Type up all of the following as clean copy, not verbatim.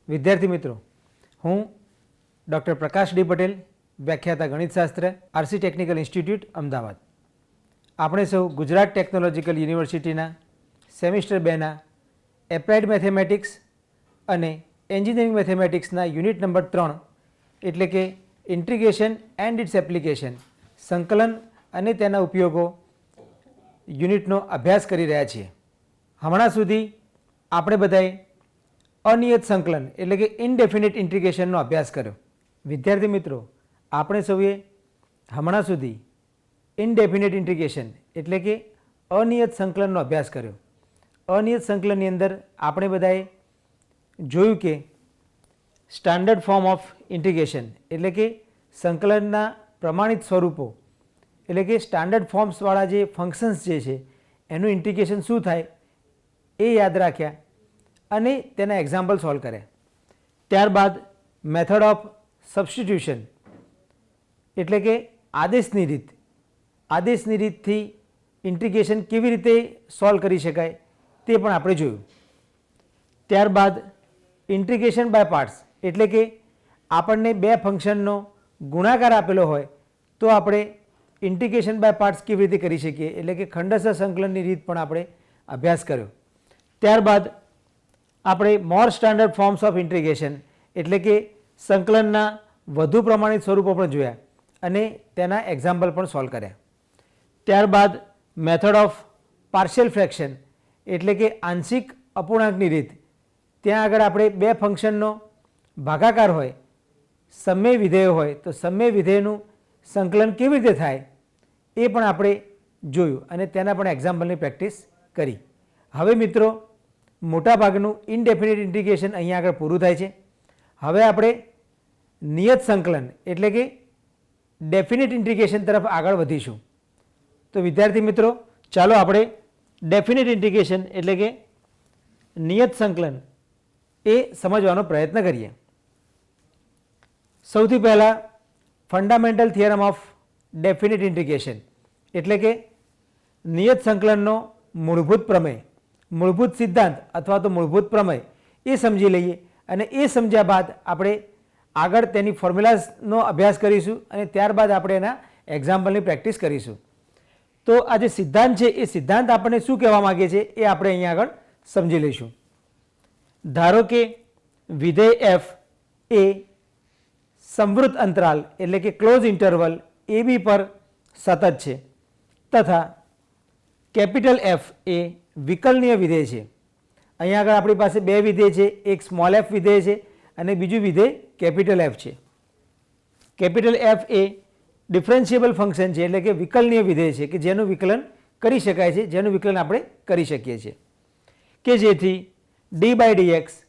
વિદ્યાર્થી મિત્રો, હું ડૉક્ટર પ્રકાશ ડી પટેલ, વ્યાખ્યાતા ગણિતશાસ્ત્ર, આરસી ટેકનિકલ ઇન્સ્ટિટ્યૂટ, અમદાવાદ. આપણે સૌ ગુજરાત ટેકનોલોજીકલ યુનિવર્સિટીના સેમિસ્ટર 2ના એપ્લાઇડ મેથેમેટિક્સ અને એન્જિનિયરિંગ મેથેમેટિક્સના યુનિટ નંબર 3 એટલે કે ઇન્ટિગ્રેશન એન્ડ ઇટ્સ એપ્લિકેશન, સંકલન અને તેના ઉપયોગો યુનિટનો અભ્યાસ કરી રહ્યા છીએ. હમણાં સુધી આપણે બધાએ અનિયત સંકલન એટલે કે ઇનડેફિનિટ ઇન્ટિગ્રેશનનો અભ્યાસ કર્યો. વિદ્યાર્થી મિત્રો, આપણે સૌએ હમણાં સુધી ઇનડેફિનિટ ઇન્ટિગ્રેશન એટલે કે અનિયત સંકલનનો અભ્યાસ કર્યો. અનિયત સંકલનની અંદર આપણે બધાએ જોયું કે સ્ટાન્ડર્ડ ફોર્મ ઓફ ઇન્ટિગ્રેશન એટલે કે સંકલનના પ્રમાણિત સ્વરૂપો એટલે કે સ્ટાન્ડર્ડ ફોર્મ્સવાળા જે ફંક્શન્સ જે છે એનું ઇન્ટિગ્રેશન શું થાય એ યાદ રાખ્યા અને તેના એક્ઝામ્પલ સોલ્વ કર્યા. ત્યારબાદ મેથડ ઓફ સબસ્ટિટ્યુશન એટલે કે આદેશની રીતથી ઇન્ટિગ્રેશન કેવી રીતે સોલ્વ કરી શકાય તે પણ આપણે જોયું. ત્યારબાદ ઇન્ટિગ્રેશન બાય પાર્ટ્સ એટલે કે આપણને બે ફંક્શનનો ગુણાકાર આપેલો હોય તો આપણે ઇન્ટિગ્રેશન બાય પાર્ટ્સ કેવી રીતે કરી શકીએ એટલે કે ખંડશઃ સંકલનની રીત પણ આપણે અભ્યાસ કર્યો. ત્યારબાદ આપણે મોર સ્ટાન્ડર્ડ ફોર્મ્સ ઓફ ઇન્ટિગ્રેશન એટલે કે સંકલનના વધુ પ્રમાણિત સ્વરૂપો પણ જોયા અને તેના એક્ઝામ્પલ પણ સોલ્વ કર્યા. ત્યારબાદ મેથડ ઓફ પાર્શિયલ ફ્રેક્શન એટલે કે આંશિક અપૂર્ણાંકની રીત. ત્યાં આગળ આપણે બે ફંક્શનનો ભાગાકાર હોય, સમય વિધેય હોય તો સમય વિધેયનું સંકલન કેવી રીતે થાય એ પણ આપણે જોયું અને તેના પણ એક્ઝામ્પલની પ્રેક્ટિસ કરી. હવે મિત્રો, મોટાભાગનું ઇનડેફિનિટ ઇન્ટિગ્રેશન અહીંયા આગળ પૂરું થાય છે. હવે આપણે નિયત સંકલન એટલે કે ડેફિનિટ ઇન્ટિગ્રેશન તરફ આગળ વધીશું. તો વિદ્યાર્થી મિત્રો, ચાલો આપણે ડેફિનિટ ઇન્ટિગ્રેશન એટલે કે નિયત સંકલન એ સમજવાનો પ્રયત્ન કરીએ. સૌથી પહેલાં ફંડામેન્ટલ થિયરમ ઓફ ડેફિનિટ ઇન્ટિગ્રેશન એટલે કે નિયત સંકલનનો મૂળભૂત પ્રમેય, મૂળભૂત સિદ્ધાંત અથવા તો મૂળભૂત પ્રમેય એ સમજી લઈએ અને એ સમજ્યા બાદ આપણે આગળ તેની ફોર્મ્યુલાનો અભ્યાસ કરીશું અને ત્યારબાદ આપણે એના એક્ઝામ્પલની પ્રેક્ટિસ કરીશું. તો આ જે સિદ્ધાંત છે એ સિદ્ધાંત આપણને શું કહેવા માગે છે એ આપણે અહીંયા આગળ સમજી લઈશું. ધારો કે વિધેય એફ એ સંવૃત અંતરાલ એટલે કે ક્લોઝ ઇન્ટરવલ એ બી પર સતત છે તથા કેપિટલ એફ એ વિકલનીય વિધેય છે. અહીંયા આગળ આપણી પાસે બે વિધેય છે, એક સ્મોલ એફ વિધેય છે અને બીજું વિધેય કેપિટલ એફ છે. કેપિટલ એફ એ ડિફરન્શિયેબલ ફંક્શન છે એટલે કે વિકલનીય વિધેય છે કે જેનું વિકલન કરી શકાય છે, જેનું વિકલન આપણે કરી શકીએ છીએ કે જેથી D by D x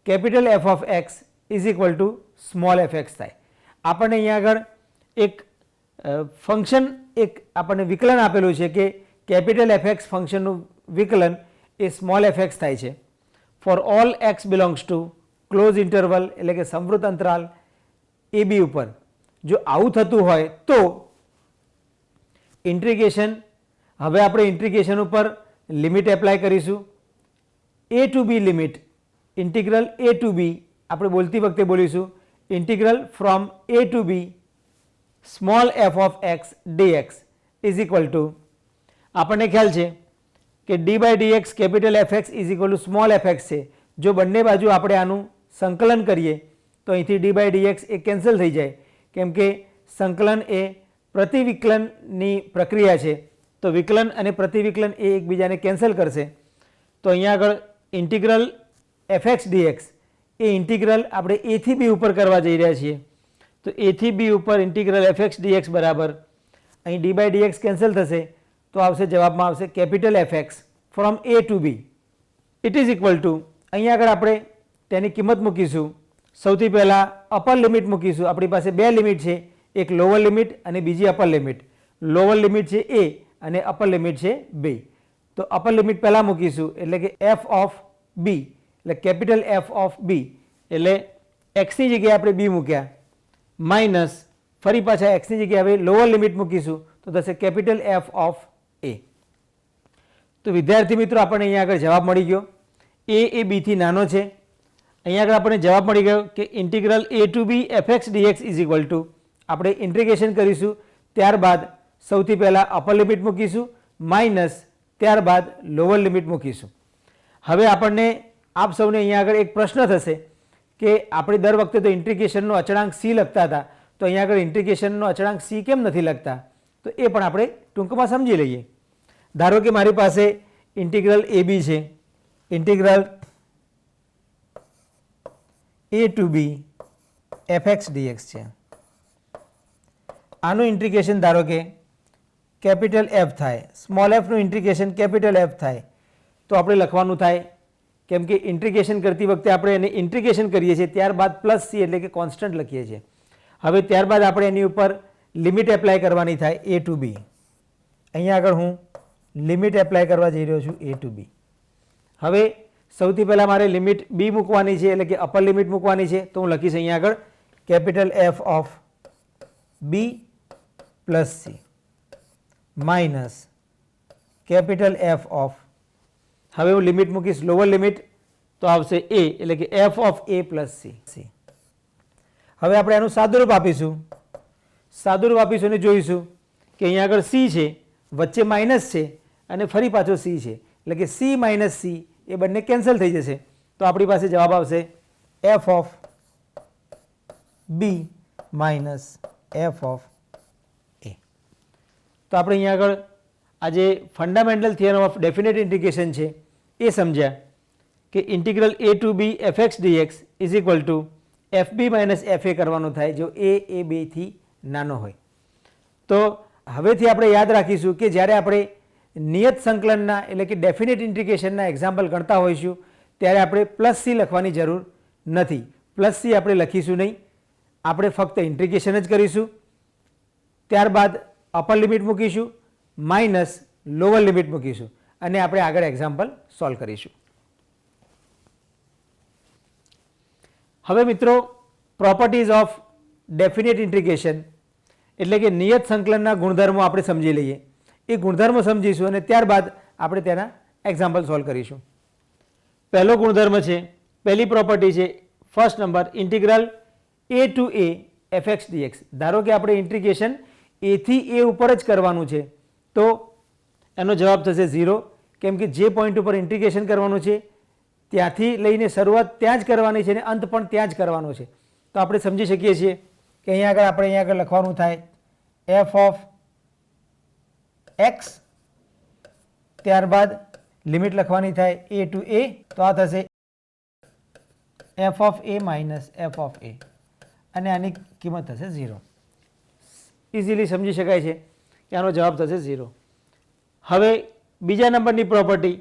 capital F of X is equal to small F X થાય. આપણને અહીંયા આગળ એક ફંક્શન આપણને વિકલન આપેલું છે કે કેપિટલ એફ એક્સ ફંક્શનનું વિકલન એ સ્મોલ એફ એક્સ થાય છે for all X belongs to close interval એટલે કે સંવૃત અંતરાલ એ બી ઉપર. જો આવું થતું હોય તો ઇન્ટિગ્રેશન, હવે આપણે ઇન્ટિગ્રેશન ઉપર લિમિટ એપ્લાય કરીશું. A to b limit, integral a to b આપણે બોલતી વખતે બોલીશું integral from A to b small f of x D x is equal to, આપણને ખ્યાલ છે કે d by D x capital F x is equal to small F x છે. જો બંને બાજુ આપણે આનું સંકલન કરીએ તો અહીંથી ડી બાય ડી એક્સ એ કેન્સલ થઈ જાય કેમ કે સંકલન એ પ્રતિવિકલનની પ્રક્રિયા છે તો વિકલન અને પ્રતિવિકલન એ એકબીજાને કેન્સલ કરશે. તો અહીંયા આગળ integral F x D x એ ઇન્ટિગ્રલ આપણે એ થી બી ઉપર કરવા જઈ રહ્યા છીએ. તો એ થી બી ઉપર integral F x D X બરાબર અહીં D by D X cancel થશે તો આવશે, જવાબમાં આવશે capital F X from A to B it is equal to, અહીંયા આગળ આપણે તેની કિંમત મૂકીશું. સૌથી પહેલાં અપર લિમિટ મૂકીશું. આપણી પાસે બે લિમિટ છે, એક લોઅર લિમિટ અને બીજી અપર લિમિટ. લોઅર લિમિટ છે એ અને અપર લિમિટ છે બી. તો અપર લિમિટ પહેલાં મૂકીશું એટલે કે એફ ઓફ બી એટલે કેપિટલ એફ ઓફ બી એટલે એક્સની જગ્યાએ આપણે બી મૂક્યા માઇનસ ફરી પાછા એક્સની જગ્યાએ હવે લોઅર લિમિટ મૂકીશું તો થશે કેપિટલ એફ ઓફ એ. તો વિદ્યાર્થી મિત્રો, આપણને અહીંયા આગળ જવાબ મળી ગયો. એ બીથી નાનો છે અહીંયા આગળ આપણને જવાબ મળી ગયો કે integral a to B fx dx is equal to આપણે ઇન્ટિગ્રેશન કરીશું, ત્યારબાદ સૌથી પહેલાં અપર લિમિટ મૂકીશું માઇનસ ત્યારબાદ લોઅર લિમિટ મૂકીશું. હવે આપણને આપ સૌને અહીંયા આગળ એક પ્રશ્ન થશે કે આપણે દર વખતે તો ઇન્ટિગ્રેશનનો અચળાંક c લખતા હતા, તો અહીંયા આગળ ઇન્ટિગ્રેશનનો અચળાંક c કેમ નથી લખતા? તો એ પણ આપણે ટૂંકમાં સમજી લઈએ. ધારો કે મારી પાસે ઇન્ટિગ્રલ a b છે, integral a to B fx dx છે. આનું ઇન્ટિગ્રેશન ધારો કે કેપિટલ F થાય, સ્મોલ એફનું ઇન્ટિગ્રેશન કેપિટલ F થાય, તો આપણે લખવાનું થાય, કેમ કે ઇન્ટિગ્રેશન કરતી વખતે આપણે એને ઇન્ટિગ્રેશન કરીએ છીએ ત્યારબાદ પ્લસ c એટલે કે કોન્સ્ટન્ટ લખીએ છીએ. હવે ત્યારબાદ આપણે એની ઉપર લિમિટ એપ્લાય કરવાની થાય a ટુ બી. અહીંયા આગળ હું લિમિટ એપ્લાય કરવા જઈ રહ્યો છું a ટુ બી. હવે સૌથી પહેલાં મારે લિમિટ b મૂકવાની છે, એટલે કે અપર લિમિટ મૂકવાની છે, તો હું લખીશ અહીંયા આગળ capital F of b plus c minus capital F of, હવે હું લિમિટ મૂકીશ લોઅર લિમિટ, તો આવશે a એટલે કે f of a plus c. હવે આપણે આનું સાદુરૂપ આપીશું, અને જોઈશું કે અહીંયા આગળ c છે, વચ્ચે માઇનસ છે અને ફરી પાછો c છે, એટલે કે c માઇનસ c એ બંને કેન્સલ થઈ જશે, તો આપણી પાસે જવાબ આવશે f of b minus f of a. તો આપણે અહીંયા આગળ આ જે fundamental theorem of definite integration છે એ સમજ્યા કે integral a to B fx dx is equal to fb minus fa કરવાનું થાય જો એ બેથી નાનો હોય. તો હવેથી આપણે યાદ રાખીશું કે જ્યારે આપણે નિયત સંકલનના એટલે કે ડેફિનેટ ઇન્ટિગ્રેશનના એક્ઝામ્પલ ગણતા હોઈશું ત્યારે આપણે પ્લસ c લખવાની જરૂર નથી. પ્લસ c આપણે લખીશું નહીં, આપણે ફક્ત ઇન્ટિગ્રેશન જ કરીશું, ત્યારબાદ અપર લિમિટ મૂકીશું માઇનસ લોઅર લિમિટ મૂકીશું અને આપણે આગળ એક્ઝામ્પલ સોલ્વ કરીશું. હવે મિત્રો, પ્રોપર્ટીઝ ઓફ ડેફિનેટ ઇન્ટિગ્રેશન એટલે કે નિયત સંકલનના ગુણધર્મો આપણે સમજી લઈએ. એ ગુણધર્મો સમજીશું અને ત્યારબાદ આપણે તેના એક્ઝામ્પલ સોલ્વ કરીશું. પહેલો ગુણધર્મ છે, પહેલી પ્રોપર્ટી છે, first number integral a to a fx dx. ધારો કે આપણે ઇન્ટિગ્રેશન a થી a ઉપર જ કરવાનું છે, તો એનો જવાબ થશે 0, કેમ કે જે પોઈન્ટ ઉપર ઇન્ટિગ્રેશન કરવાનું છે ત્યાંથી લઈને શરૂઆત ત્યાં જ કરવાની છે અને અંત પણ ત્યાં જ કરવાનો છે. તો આપણે સમજી શકીએ છીએ કે અહીંયા આગળ લખવાનું થાય f ઓફ x, ત્યારબાદ લિમિટ લખવાની થાય a ટુ a, તો આ થશે f of a minus f of a અને આની કિંમત થશે 0. ઇઝીલી સમજી શકાય છે કે આનો જવાબ થશે 0. હવે બીજા નંબરની પ્રોપર્ટી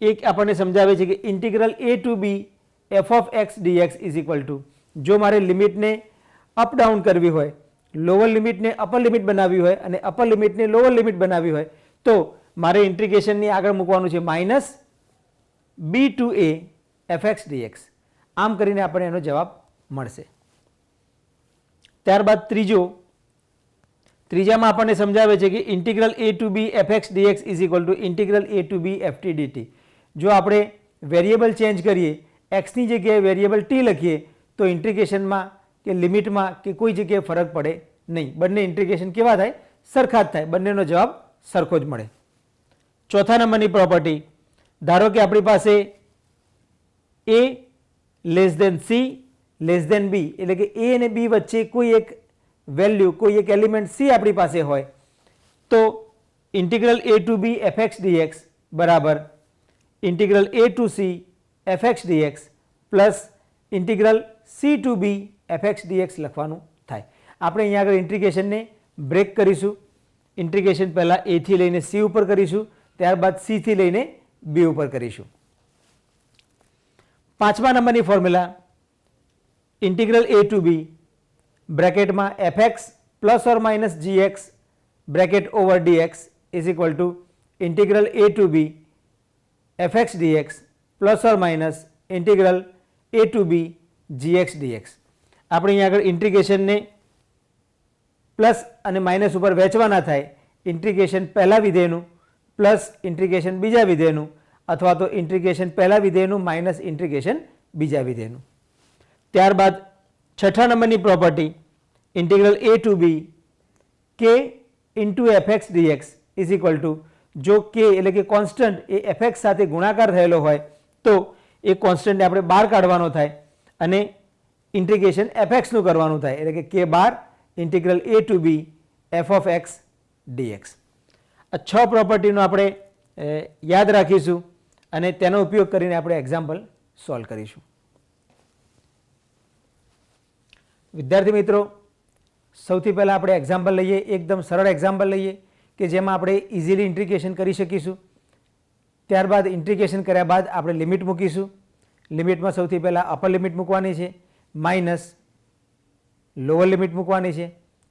એક આપણને સમજાવે છે કે integral a to B f of x dx is equal to, જો મારે લિમિટને અપ ડાઉન કરવી હોય, લોઅર લિમિટને અપર લિમિટ બનાવવી હોય અને અપર લિમિટને લોઅર લિમિટ બનાવવી હોય, તો મારે ઇન્ટિગ્રેશનની આગળ મૂકવાનું છે minus b to a fx dx. આમ કરીને આપણને એનો જવાબ મળશે. ત્યારબાદ ત્રીજામાં આપણને સમજાવે છે કે integral a to B fx dx is equal to integral a to B ft dt. જો આપણે વેરિયેબલ ચેન્જ કરીએ, એક્સની જગ્યાએ વેરિયેબલ t લખીએ, તો ઇન્ટિગ્રેશનમાં કે લિમિટમાં કે કોઈ જગ્યાએ ફરક પડે નહીં, બંને ઇન્ટિગ્રેશન કેવા થાય? સરખા જ થાય, બંનેનો જવાબ સરખો જ મળે. ચોથા નંબરની પ્રોપર્ટી, ધારો કે આપણી પાસે a less than c less than b, એટલે કે a અને b વચ્ચે કોઈ એક વેલ્યુ, કોઈ એક એલિમેન્ટ c આપણી પાસે હોય, તો integral a to B fx dx બરાબર integral a to c fx dx plus integral c to B fx dx લખવાનું થાય. આપણે અહીંયા આગળ ઇન્ટિગ્રેશનને બ્રેક કરીશું. ઇન્ટિગ્રેશન પહેલાં a થી લઈને c ઉપર કરીશું, ત્યારબાદ c થી લઈને b ઉપર કરીશું. પાંચમા નંબરની formula integral a to b બ્રેકેટમાં fx plus or minus gx bracket over dx is equal to integral a to B fx dx plus or minus integral a to b gx dx. આપણે અહીંયા આગળ ઇન્ટિગ્રેશનને plus અને minus ઉપર વહેંચવાના થાય, integration પહેલા વિધેયનું plus integration બીજા વિધેયનું, અથવા તો ઇન્ટિગ્રેશન પહેલા વિધેયનું માઇનસ ઇન્ટિગ્રેશન બીજા વિધેયનું. ત્યારબાદ છઠ્ઠા નંબરની property integral a to b k into fx dx is equal to, જો k એટલે કે કોન્સ્ટન્ટ એ fx સાથે ગુણાકાર થયેલો હોય તો એ કોન્સ્ટન્ટને આપણે બહાર કાઢવાનો થાય અને ઇન્ટિગ્રેશન fxનું કરવાનું થાય, એટલે કે k બાર integral a to b f of x dx. આ 6 પ્રોપર્ટીનો આપણે યાદ રાખીશું અને તેનો ઉપયોગ કરીને આપણે એક્ઝામ્પલ સોલ્વ કરીશું. વિદ્યાર્થી મિત્રો, સૌથી પહેલાં આપણે એક્ઝામ્પલ લઈએ, એકદમ સરળ એક્ઝામ્પલ લઈએ કે જેમાં આપણે ઇઝીલી ઇન્ટિગ્રેશન કરી શકીશું. ત્યારબાદ ઇન્ટિગ્રેશન કર્યા બાદ આપણે લિમિટ મૂકીશું. લિમિટમાં સૌથી પહેલાં અપર લિમિટ મૂકવાની છે, માઇનસ લોઅર લિમિટ મૂકવાની છે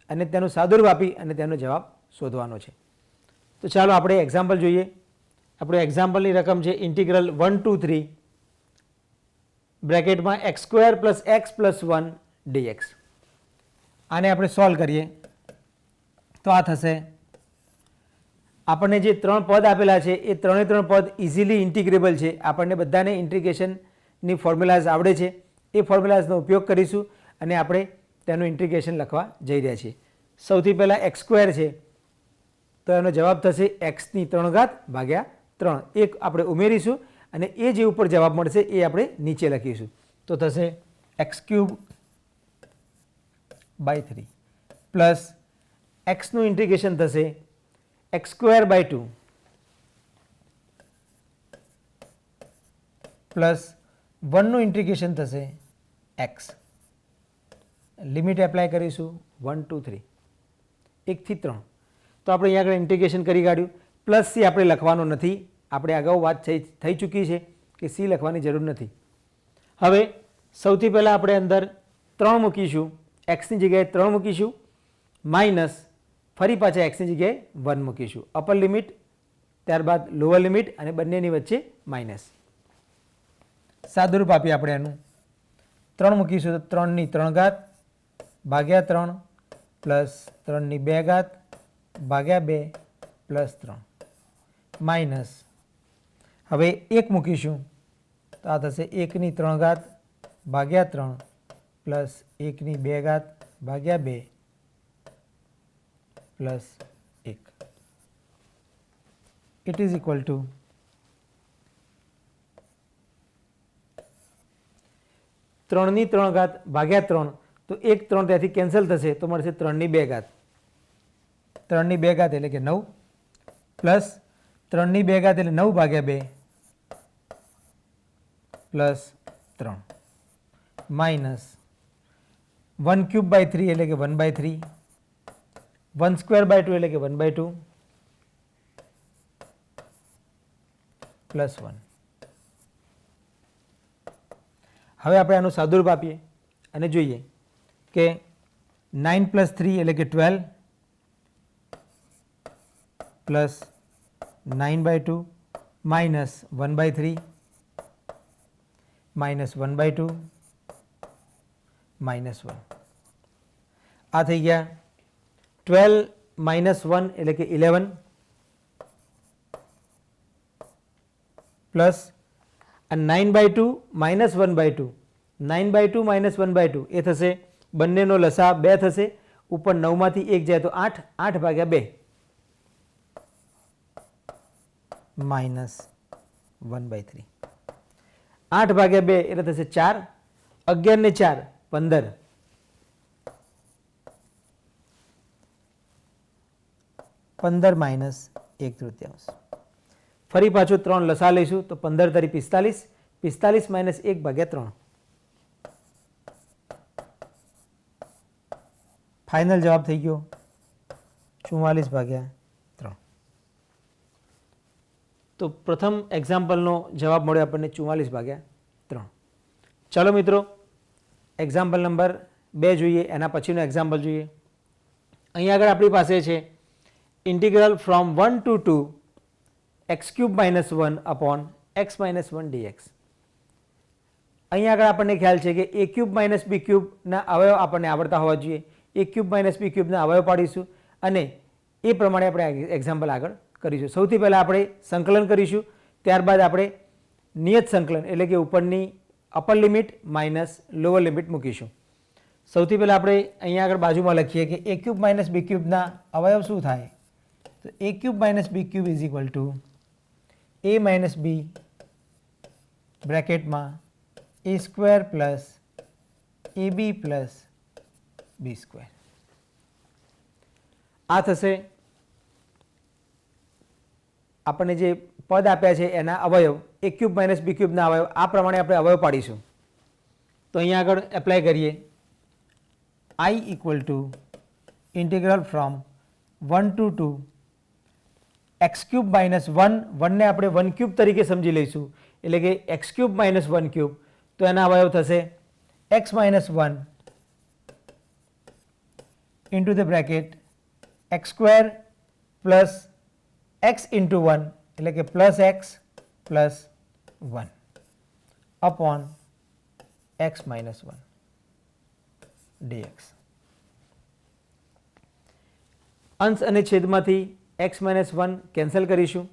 અને તેનું સાદુરૂપ આપી અને તેનો જવાબ શોધવાનો છે. તો ચાલો આપણે એક્ઝામ્પલ જોઈએ. આપણે એક્ઝામ્પલની રકમ છે ઇન્ટિગ્રલ 1 ટુ 3 બ્રેકેટમાં x square plus x plus 1 dx. આને આપણે સોલ્વ કરીએ તો આ થશે. આપણને જે 3 પદ આપેલા છે એ 3 પદ ઇઝીલી ઇન્ટિગ્રેબલ છે. આપણને બધાને ઇન્ટિગ્રેશનની ફોર્મ્યુલાઝ આવડે છે. એ ફોર્મ્યુલાઝનો ઉપયોગ કરીશું અને આપણે તેનું ઇન્ટિગ્રેશન લખવા જઈ રહ્યા છીએ. સૌથી પહેલાં એક્સ સ્ક્વેર છે તો એનો જવાબ થશે એક્સની 3 ઘાત ભાગ્યા 3. એક આપણે ઉમેરીશું અને એ જે ઉપર જવાબ મળશે એ આપણે નીચે લખીશું. તો થશે એક્સ ક્યુબ બાય 3 પ્લસ એક્સનું ઇન્ટિગ્રેશન થશે એક્સ સ્ક્વેર બાય 2 પ્લસ 1નું ઇન્ટિગ્રેશન થશે એક્સ. લિમિટ એપ્લાય કરીશું 1 ટુ 3 1 થી 3. તો આપણે અહીંયા આગળ ઇન્ટિગ્રેશન કરી કાઢ્યું. પ્લસ સી આપણે લખવાનો નથી. આપણે અગાઉ વાત થઈ ચૂકી છે કે સી લખવાની જરૂર નથી. હવે સૌથી પહેલાં આપણે અંદર 3 મૂકીશું, એક્સની જગ્યાએ 3 મૂકીશું, માઇનસ ફરી પાછા એક્સની જગ્યાએ 1 મૂકીશું. અપર લિમિટ ત્યારબાદ લોઅર લિમિટ અને બંનેની વચ્ચે માઇનસ. સાદુરૂપ આપીએ આપણે એનું. 3 મૂકીશું તો 3ની 3 ઘાત ભાગ્યા 3 પ્લસ 3ની 2 ઘાત ભાગ્યા 2 પ્લસ 3 માઇનસ. હવે 1 મૂકીશું તો આ થશે 1ની 3 ઘાત ભાગ્યા 3 પ્લસ 1ની 2 ઘાત ભાગ્યા 2 plus 1. It is equal to 3ની 3 ઘાત ભાગ્યા 3, તો 1 3 ત્યાંથી કેન્સલ થશે તો મળશે 3ની 2 ઘાત. 3ની 2 ઘાત એટલે કે 9 પ્લસ 3ની 2 ઘાત એટલે 9 ભાગ્યા 2 પ્લસ 3 માઇનસ 1 ક્યુબ બાય 3 એટલે કે 1 બાય 3, 1 સ્ક્વેર બાય 2 એટલે કે 1 બાય 2 પ્લસ 1. હવે આપણે આનું સાદુરૂપ આપીએ અને જોઈએ કે 9 પ્લસ 3 એટલે કે 12 plus 9 by 2 minus 1 by 3 minus 1 by 2 minus 1. આ થઈ ગયા 12 માઇનસ 1 એટલે કે 11 plus 9 by 2 minus 1 by 2, 9 by 2 minus 1 by 2 એ થશે. બંનેનો લસા 2 થશે. ઉપર 9માંથી 1 જાય તો 8, 8 ભાગ્યા 2 માઇનસ 1 બાય 3. 8 ભાગ્યા 2 એટલે થશે 4. 11 ને 4 15. 15 માઇનસ 1/3. ફરી પાછું 3 લસા લઈશું તો 15 તરી 45, 45 માઇનસ 1 ભાગ્યા 3. ફાઇનલ જવાબ થઈ ગયો 44 ભાગ્યા 3. તો પ્રથમ એક્ઝામ્પલનો જવાબ મળ્યો આપણને 44 ભાગ્યા 3. ચાલો મિત્રો એક્ઝામ્પલ નંબર 2 જોઈએ, એના પછીનો એક્ઝામ્પલ જોઈએ. અહીં આગળ આપણી પાસે છે integral from 1 to 2 X cube minus 1 upon x minus 1 dx. અહીં આગળ આપણને ખ્યાલ છે કે એ ક્યુબ માઇનસ બી ક્યુબના અવયવ આપણને આવડતા હોવા જોઈએ. એ ક્યુબ માઇનસ બી ક્યુબના અવયવ પાડીશું અને એ પ્રમાણે આપણે એક્ઝામ્પલ આગળ કરીશું. સૌથી પહેલાં આપણે સંકલન કરીશું, ત્યારબાદ આપણે નિયત સંકલન એટલે કે ઉપરની upper limit minus lower limit મૂકીશું. સૌથી પહેલાં આપણે અહીંયા આગળ બાજુમાં લખીએ કે a ક્યુબ માઇનસ બી ક્યુબના અવયવ શું થાય? તો a cube minus b cube is equal to a minus b બ્રેકેટમાં a square plus ab plus b square. આ થશે આપણને જે પદ આપ્યા છે એના અવયવ, a ક્યુબ માઇનસ બી ક્યુબના અવયવ. આ પ્રમાણે આપણે અવયવ પાડીશું. તો અહીંયા આગળ એપ્લાય કરીએ. I equal to integral from 1 to 2 X cube minus 1, 1ને આપણે 1 ક્યુબ તરીકે સમજી લઈશું, એટલે કે એક્સ ક્યુબ માઇનસ 1 ક્યુબ. તો એના અવયવ થશે x minus 1 into the bracket x square plus x into 1, એટલે કે plus x plus 1 upon x minus 1 dx. અંશ અને છેદમાંથી એક્સ માઇનસ 1 કેન્સલ કરીશું.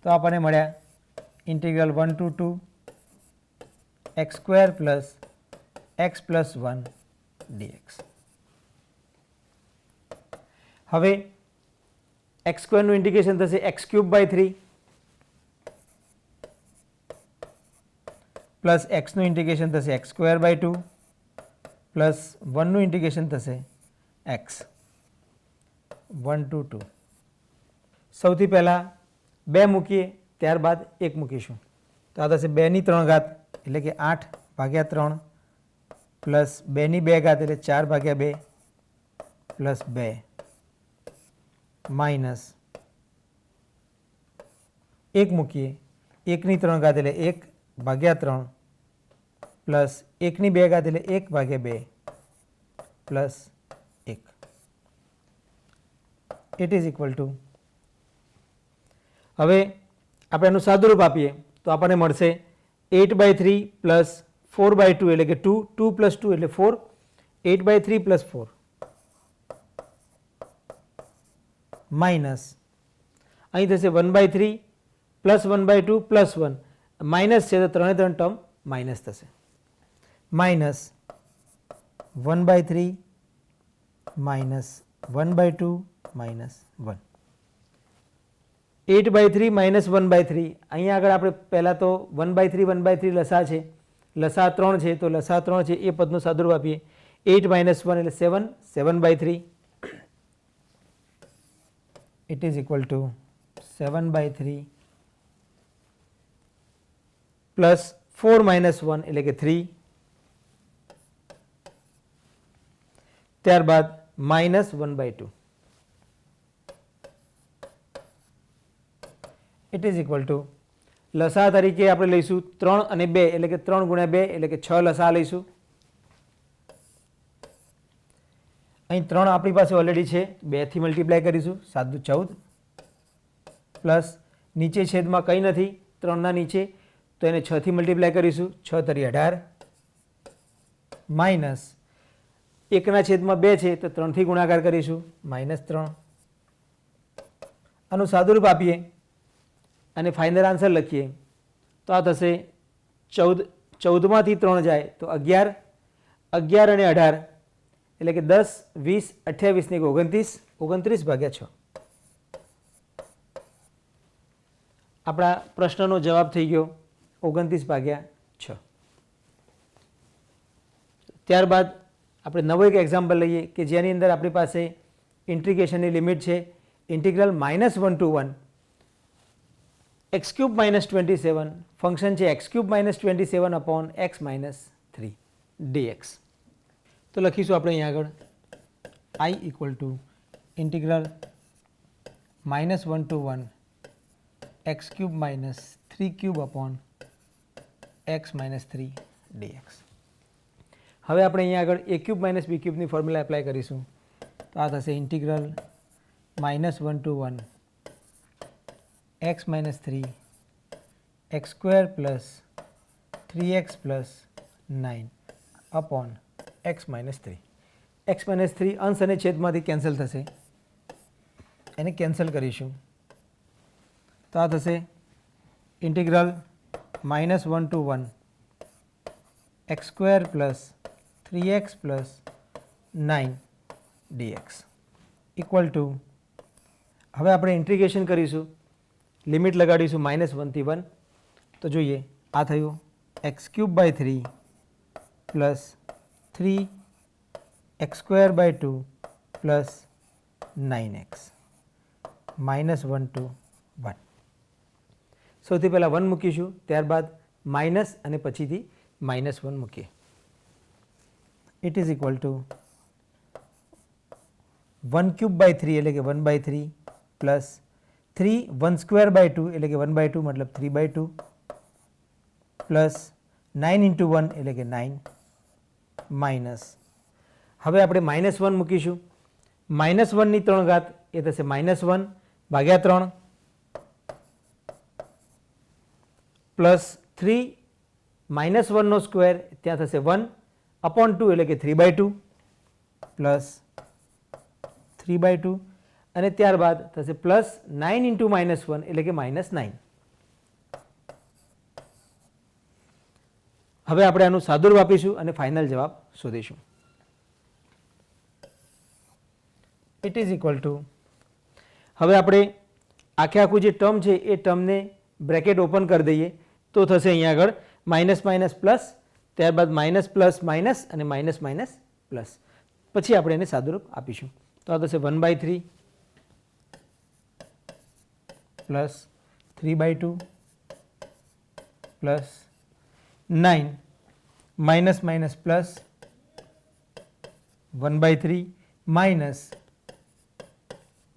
તો આપણને મળ્યા integral 1 to 2 x square plus x plus 1 dx. હવે એક્સ સ્ક્વેરનું ઇન્ટિગ્રેશન થશે એક્સ ક્યુબ બાય 3 પ્લસ એક્સનું ઇન્ટિગ્રેશન થશે એક્સ સ્ક્વેર બાય 2 પ્લસ 1નું ઇન્ટિગ્રેશન થશે એક્સ 1 to 2. સૌથી પહેલાં 2 મૂકીએ, ત્યારબાદ 1 મૂકીશું. તો આ થશે 2 ની 3 ઘાત એટલે કે 8 ભાગ્યા 3 પ્લસ 2 ની 2 ઘાત એટલે 4 ભાગ્યા 2 પ્લસ 2 માઇનસ 1 મૂકીએ, 1 ની 3 ઘાત એટલે 1 ભાગ્યા 3 પ્લસ 1 ની 2 ઘાત એટલે 1 ભાગ્યા 2 plus 1. It is equal two, હવે આપણે એનું સાદુરૂપ આપીએ તો આપણને મળશે 8/3 પ્લસ 4/2 એટલે કે 2, 2 પ્લસ 2 એટલે 4, 8/3 પ્લસ 4 માઇનસ અહીં થશે 1/3 પ્લસ 1/2 પ્લસ 1 માઇનસ છે તો 3 ટર્મ માઇનસ થશે. Minus 1/3 minus 1/2 minus 1. 8/3 માઇનસ 1/3, અહીંયા આગળ આપણે પહેલાં તો 1/3 લસા છે, લસા 3 છે તો લસા 3 છે એ પદનું સાદુરૂપ આપીએ. 8 માઇનસ 1 એટલે 7, 7/3. It is equal two 7/3 plus 4 minus 1 એટલે કે 3, ત્યારબાદ minus 1/2. It is equal two લસા તરીકે આપણે લઈશું 3 અને 2 એટલે કે 3 ગુણ્યા 2 એટલે કે 6 લસા લઈશું. અહીં 3 આપણી પાસે ઓલરેડી છે, 2 થી મલ્ટીપ્લાય કરીશું, 7 દુ 14 પ્લસ નીચે છેદમાં કંઈ નથી 3 ના નીચે તો એને 6 થી મલ્ટીપ્લાય કરીશું, 6 તરી 18 માઇનસ 1 ના છેદમાં 2 છે તો 3 થી ગુણાકાર કરીશું, માઇનસ 3. આનું સાદુરૂપ આપીએ અને ફાઇનલ આન્સર લખીએ તો આ થશે 14, 14માંથી 3 જાય તો 11, 11 અને 18 એટલે કે 10, 20, 28 ને 29, 29/6. આપણા પ્રશ્નનો જવાબ થઈ ગયો 29/6. ત્યારબાદ આપણે નવો એક એક્ઝામ્પલ લઈએ કે જેની અંદર આપણી પાસે ઇન્ટિગ્રેશનની લિમિટ છે integral -1 to 1 x cube minus 27, function છે x cube minus 27 upon x minus 3 dx. તો લખીશું આપણે અહીંયા આગળ I equal to integral -1 to 1 x cube minus 3 cube upon x minus 3 dx. હવે આપણે અહીંયા આગળ a ક્યુબ માઇનસ બી ક્યુબની ફોર્મ્યુલા એપ્લાય કરીશું તો આ થશે integral -1 to 1 x minus 3 x square plus 3x plus 9 upon x minus 3. X minus 3 અંશ અને છેદમાંથી કેન્સલ થશે, એને કેન્સલ કરીશું તો આ થશે integral -1 to 1 x square plus 3x plus 9 dx equal to, હવે આપણે ઇન્ટિગ્રેશન કરીશું, લિમિટ લગાડીશું -1 થી 1, તો જોઈએ આ થયું x³/3 plus 3x²/2 plus 9x -1 to 1. સૌથી પહેલાં 1 મૂકીશું, ત્યારબાદ માઇનસ અને પછીથી -1 મૂકીએ. ઇટ ઇઝ ઇક્વલ ટુ 1³/3 એટલે કે 1/3 પ્લસ 3 1²/2 એટલે કે 1/2 મતલબ 3/2 પ્લસ 9 × 1 એટલે કે 9 માઇનસ, હવે આપણે -1 મૂકીશું, -1 ની 3 ઘાત એ થશે -1 ભાગ્યા 3 પ્લસ 3 -1 નો સ્ક્વેર ત્યાં થશે 1/2 એટલે કે 3/2 પ્લસ 3/2 અને ત્યારબાદ થશે પ્લસ 9 × -1 એટલે કે -9. હવે આપણે આનું સાદુરૂપ આપીશું અને ફાઇનલ જવાબ શોધીશું. ઇટ ઇઝ ઇક્વલ ટુ, હવે આપણે આખે આખું જે ટર્મ છે એ ટર્મને બ્રેકેટ ઓપન કરી દઈએ તો થશે અહીંયા આગળ માઇનસ માઇનસ પ્લસ, ત્યારબાદ માઇનસ પ્લસ માઇનસ અને માઇનસ માઇનસ પ્લસ, પછી આપણે એને સાદુરૂપ આપીશું. તો આ થશે 1/3 plus 3/2 plus 9 minus minus plus 1/3 minus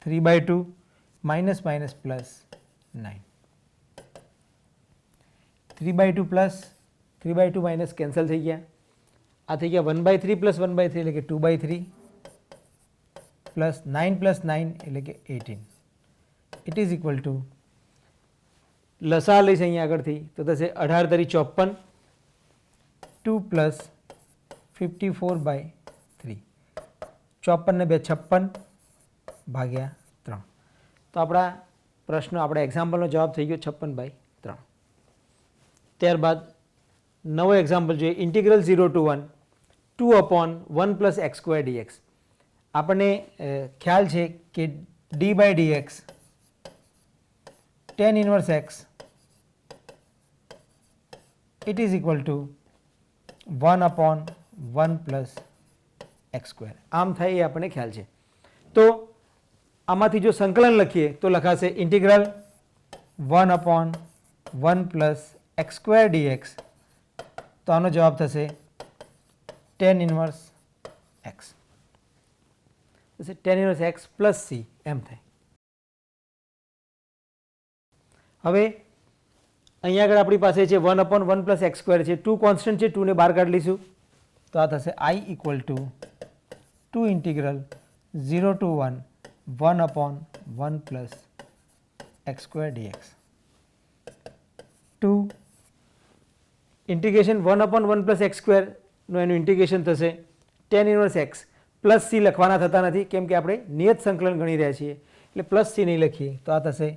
3/2 minus minus plus 9. 3/2 plus 3/2 minus cancel થઈ ગયા, આ થઈ ગયા 1/3 પ્લસ 1/3 એટલે કે 2/3 પ્લસ 9 પ્લસ 9 એટલે કે 18. ઇટ ઇઝ ઇક્વલ ટુ, લસા લઈશ અહીંયા આગળથી તો થશે 18 × 54 2 પ્લસ 54/3, 54 ને 2 56 ભાગ્યા 3. તો આપણા પ્રશ્નો, આપણા એક્ઝામ્પલનો જવાબ થઈ ગયો 56/3. ત્યારબાદ નવો એક્ઝામ્પલ જોઈએ, ઇન્ટિગ્રલ 0 to 1 2/1 + x² dx. આપણને ખ્યાલ છે કે d/dx tan inverse x it is equal to 1/1 + x². આમ થાય એ આપણને ખ્યાલ છે. તો આમાંથી જો સંકલન લખીએ તો લખાશે ઇન્ટિગ્રલ 1/1 + x² dx. તો આનો જવાબ થશે tan inverse x. tan inverse x + c એમ થાય. હવે અહીંયા આગળ આપણી પાસે છે 1/1 + x² છે, 2 કોન્સ્ટન્ટ છે, 2 ને બહાર કાઢી લઈશું તો આ થશે I = 2 integral 0 to 1 1/1 + x² dx. 2 integration 1/1 + x² નું એનું ઇન્ટિગ્રેશન થશે tan inverse x plus c લખવાના થતા નથી કેમ કે આપણે નિયત સંકલન ગણી રહ્યા છીએ એટલે પ્લસ c નહીં લખીએ તો આ થશે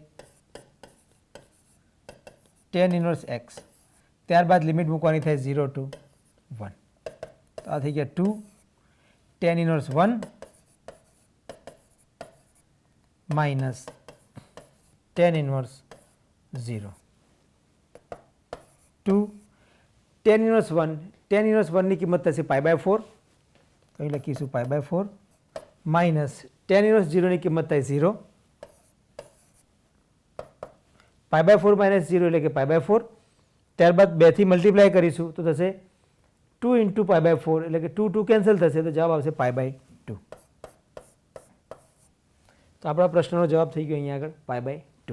tan inverse x, ત્યારબાદ લિમિટ મૂકવાની થાય 0 to 1 તો આ થઈ ગયા 2 tan inverse 1 minus tan inverse 0. 2 tan inverse 1, tan inverse 1 ની કિંમત થશે π/4, અહીં લખીશું π/4 માઇનસ tan inverse 0 ની કિંમત થાય 0, π/4 માઇનસ 0 એટલે કે π/4, ત્યારબાદ 2 થી મલ્ટીપ્લાય કરીશું તો થશે 2 × π/4 એટલે કે 2 2 કેન્સલ થશે તો જવાબ આવશે π/2. તો આપણા પ્રશ્નનો જવાબ થઈ ગયો અહીંયા આગળ π/2.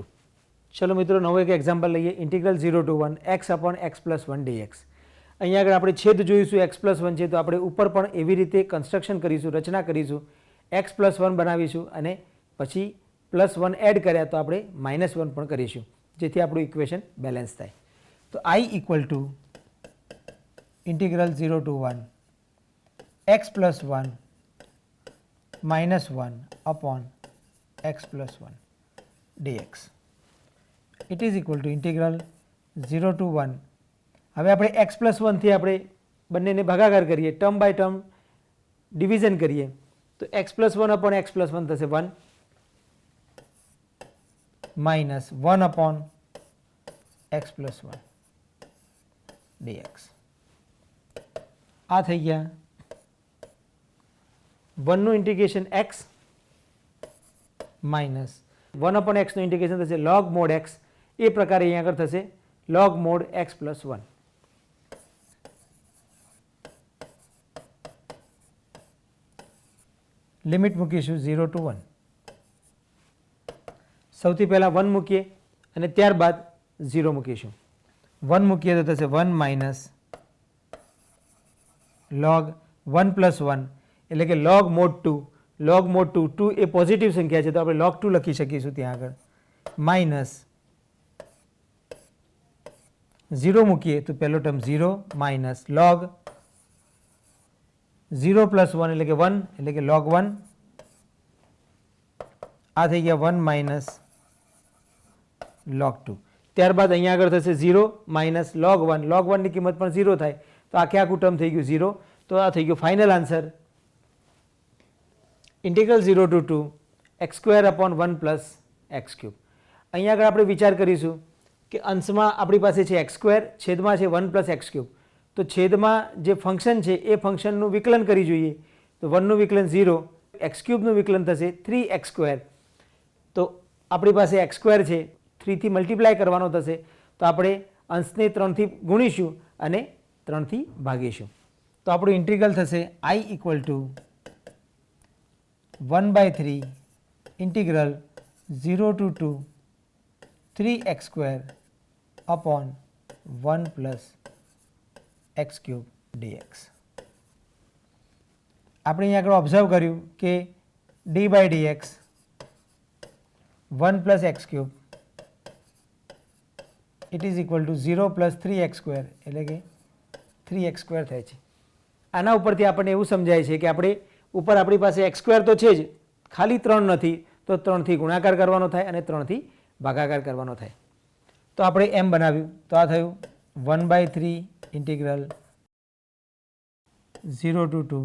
ચલો મિત્રો નવો એક એક્ઝામ્પલ લઈએ, ઇન્ટિગ્રલ 0 to 1 x/x + 1 dx. અહીંયા આગળ આપણે છેદ જોઈશું x + 1 છે તો આપણે ઉપર પણ એવી રીતે કન્સ્ટ્રક્શન કરીશું, રચના કરીશું, x + 1 બનાવીશું અને પછી +1 એડ કર્યા તો આપણે -1 પણ કરીશું જેથી આપણું ઇક્વેશન બેલેન્સ થાય. તો I = integral 0 to 1 x + 1 -1/x + 1 dx. It is equal to integral 0 to 1 હવે આપણે x પ્લસ 1થી આપણે બંનેને ભાગાકાર કરીએ, ટર્મ બાય ટર્મ ડિવિઝન કરીએ, તો x plus 1 upon x plus 1 થશે 1 minus 1 upon x plus 1 dx. આ થઈ ગયા 1 નું integration x minus 1 upon x નું ઇન્ટિગ્રેશન થશે log mod x. એ પ્રકારે અહીંયા આગળ થશે log mod x plus 1. Limit મૂકીશું 0 to 1. સૌથી પહેલા 1 મૂકીએ અને ત્યારબાદ 0 મૂકીશું. 1 મૂકીએ તો થશે 1 માઇનસ log 1 પ્લસ 1 એટલે કે log mod 2. log mod 2, 2 એ પોઝિટિવ સંખ્યા છે તો આપણે log 2 લખી શકીશું ત્યાં આગળ, માઇનસ 0 મૂકીએ તો પહેલો ટર્મ 0 માઇનસ log 0 પ્લસ 1 એટલે કે 1 એટલે કે log 1. આ થઈ ગયા 1 માઇનસ log 2. ત્યારબાદ અહીંયા આગળ થશે 0 માઇનસ log 1. log 1 ની કિંમત પણ 0 થાય તો આખે આખું ટર્મ થઈ ગયું 0. તો આ થઈ ગયું final answer, integral 0 to 2 x square upon 1 plus x cube. અહીંયા આગળ આપણે વિચાર કરીશું કે અંશમાં આપણી પાસે છે એક્સ સ્ક્વેર, છેદમાં છે 1 પ્લસ એક્સ ક્યુબ. તો છેદમાં જે ફંક્શન છે એ ફંક્શનનું વિકલન કરી જોઈએ. તો 1 નું વિકલન 0, એક્સ ક્યુબનું વિકલન થશે 3x સ્ક્વેર. તો આપણી પાસે એક્સ સ્ક્વેર છે, 3 થી મલ્ટીપ્લાય કરવાનો થશે તો આપણે અંશને 3 થી ગુણીશું અને 3 થી ભાગીશું. તો આપણું ઇન્ટિગ્રલ થશે I equal to 1/3 integral 0 to 2 3x square upon 1 plus x cube dx. આપણે અહીંયા આગળ ઓબ્ઝર્વ કર્યું કે d by dx 1 plus x cube it is equal to 0 plus 3x square એટલે કે 3x સ્ક્વેર થાય છે. આના ઉપરથી આપણને એવું સમજાય છે કે આપણે ઉપર આપણી પાસે એક્સ સ્ક્વેર તો છે જ, ખાલી 3 નથી તો 3 થી ગુણાકાર કરવાનો થાય અને 3 થી ભાગાકાર કરવાનો થાય. તો આપણે એમ બનાવ્યું તો આ થયું 1/3 integral 0 to 2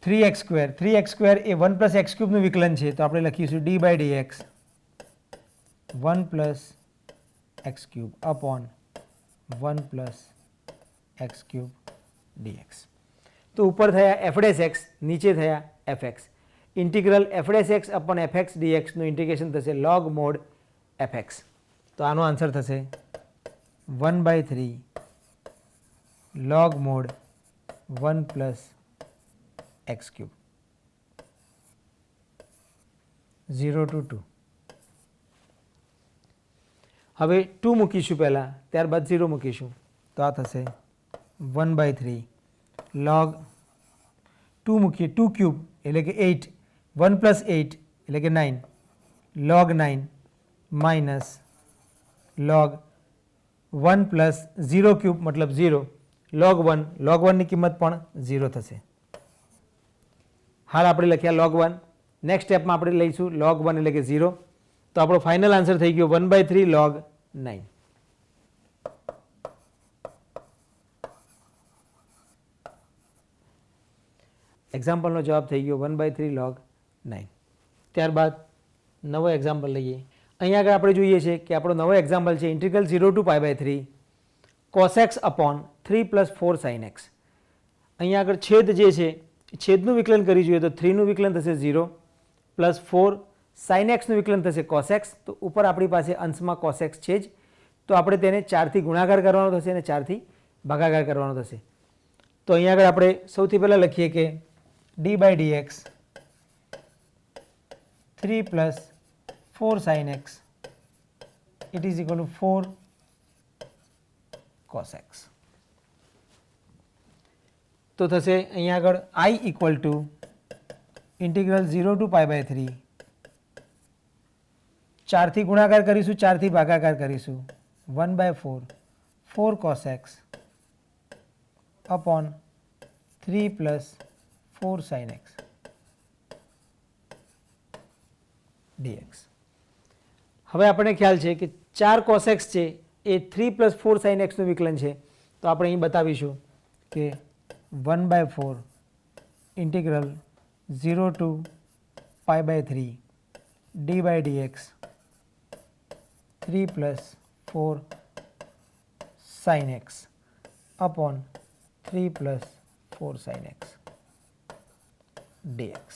3x square. 3x square એ 1 પ્લસ એક્સ ક્યુબનું વિકલન છે તો આપણે લખીશું d by dx 1 plus x cube upon 1 plus x cube dx. તો ઉપર થયા f ડેશ x, નીચે થયા fx. Integral f dash x upon fx dx નું ઇન્ટિગ્રેશન થશે log mod fx. તો આનો આન્સર થશે 1/3 log mod 1 plus x cube 0 to 2. હવે 2 મૂકીશું પહેલાં, ત્યારબાદ 0 મૂકીશું તો આ થશે 1/3 log 2 મૂકીએ 2 ક્યુબ એટલે કે 8, 1 પ્લસ 8 એટલે કે 9 log 9 minus log 1 plus 0 cube મતલબ 0 log 1. log 1 ની કિંમત પણ 0 થશે. હાલ આપણે લખ્યા log 1. નેક્સ્ટ સ્ટેપમાં આપણે લઈશું log 1 એટલે કે 0. તો આપણો ફાઇનલ આન્સર થઈ ગયો 1/3 log 9. એક્ઝામ્પલનો જવાબ થઈ ગયો 1/3 log 9. ત્યારબાદ નવો એક્ઝામ્પલ લઈએ. અહીંયા આગળ આપણે જોઈએ છે કે આપણો નવો એક્ઝામ્પલ છે integral 0 to π/3 cos x upon 3 plus 4 sin x. અહીંયા આગળ છેદ જે છે છેદનું વિકલન કરી જોઈએ તો 3 નું વિકલન થશે 0 પ્લસ 4 sin x નું વિકલન થશે cos x. તો ઉપર આપણી પાસે અંશમાં cos x છે જ તો આપણે તેને 4 થી ગુણાકાર કરવાનો થશે અને 4 થી ભાગાકાર કરવાનો થશે. તો અહીંયા આગળ આપણે સૌથી પહેલાં લખીએ કે d by dx 3 plus 4 sin x it is equal to 4 cos x. તો થશે અહીંયા આગળ I equal to integral 0 to π/3 4 થી ગુણાકાર કરીશું, 4 થી ભાગાકાર કરીશું 1/4 4 cos x upon 3 plus 4 sin x dx. હવે આપણને ખ્યાલ છે કે 4 cos x છે એ 3 પ્લસ 4 sin x નું વિકલન છે તો આપણે અહીં બતાવીશું કે 1/4 integral 0 to π/3 d by dx 3 plus 4 sin x upon 3 plus 4 sin x dx.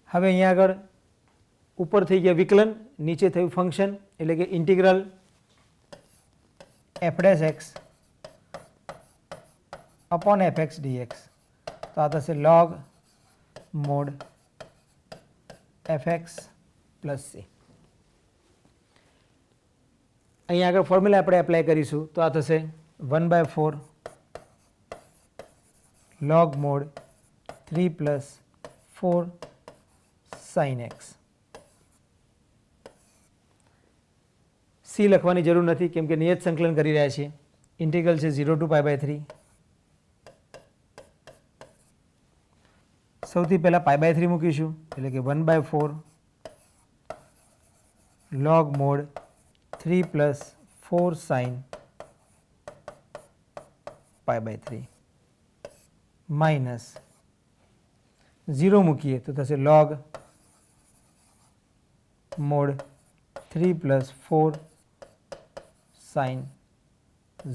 હવે અહીંયા આગળ ઉપર થઈ ગયા વિકલન, નીચે થયું ફંક્શન, એટલે કે integral f dash x upon fx dx. તો આ થશે log mod fx plus c. અહીંયા આગળ ફોર્મ્યુલા આપણે એપ્લાય કરીશું તો આ થશે 1/4 log mod 3 plus 4 sin x. c લખવાની જરૂર નથી કેમ કે નિયત સંકલન કરી રહ્યા છીએ. ઇન્ટિગ્રલ છે 0 to π/3. સૌથી પહેલા π/3 મૂકીશું એટલે કે 1/4 log mod 3 plus 4 sin π/3 minus 0 મૂકીએ તો થશે log mod 3 plus 4 sin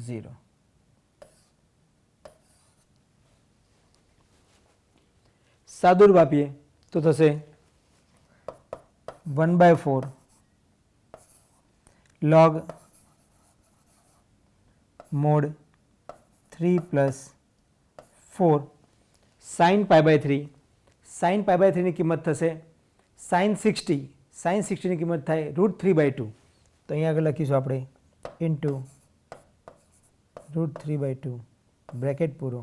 0. સાદુરૂપ આપીએ તો થશે 1/4 log mod 3 plus 4 sin π/3. sin π/3 ની કિંમત થશે sin 60. sin 60 ની કિંમત થાય √3/2. તો અહીંયા આગળ લખીશું આપણે ઇન્ટુ √3/2 બ્રેકેટ પૂરો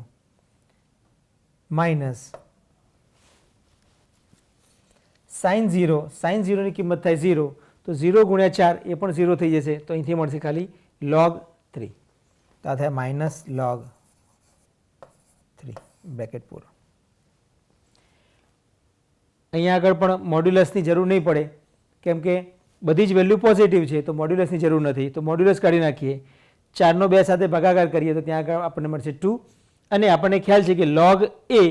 માઇનસ sin 0. sin 0 ની કિંમત થાય 0 તો 0 ગુણ્યા 4 એ પણ 0 થઈ જશે તો અહીંથી મળશે ખાલી log 3. તો આ થાય માઇનસ log 3 બ્રેકેટ પૂરો. અહીંયા આગળ પણ મોડ્યુલસની જરૂર નહીં પડે કેમ કે બધી જ વેલ્યુ પોઝિટિવ છે તો મોડ્યુલસની જરૂર નથી. તો મોડ્યુલસ કાઢી નાખીએ, 4નો 2 સાથે ભાગાકાર કરીએ તો ત્યાં આગળ આપણને મળશે 2 અને આપણને ખ્યાલ છે કે log a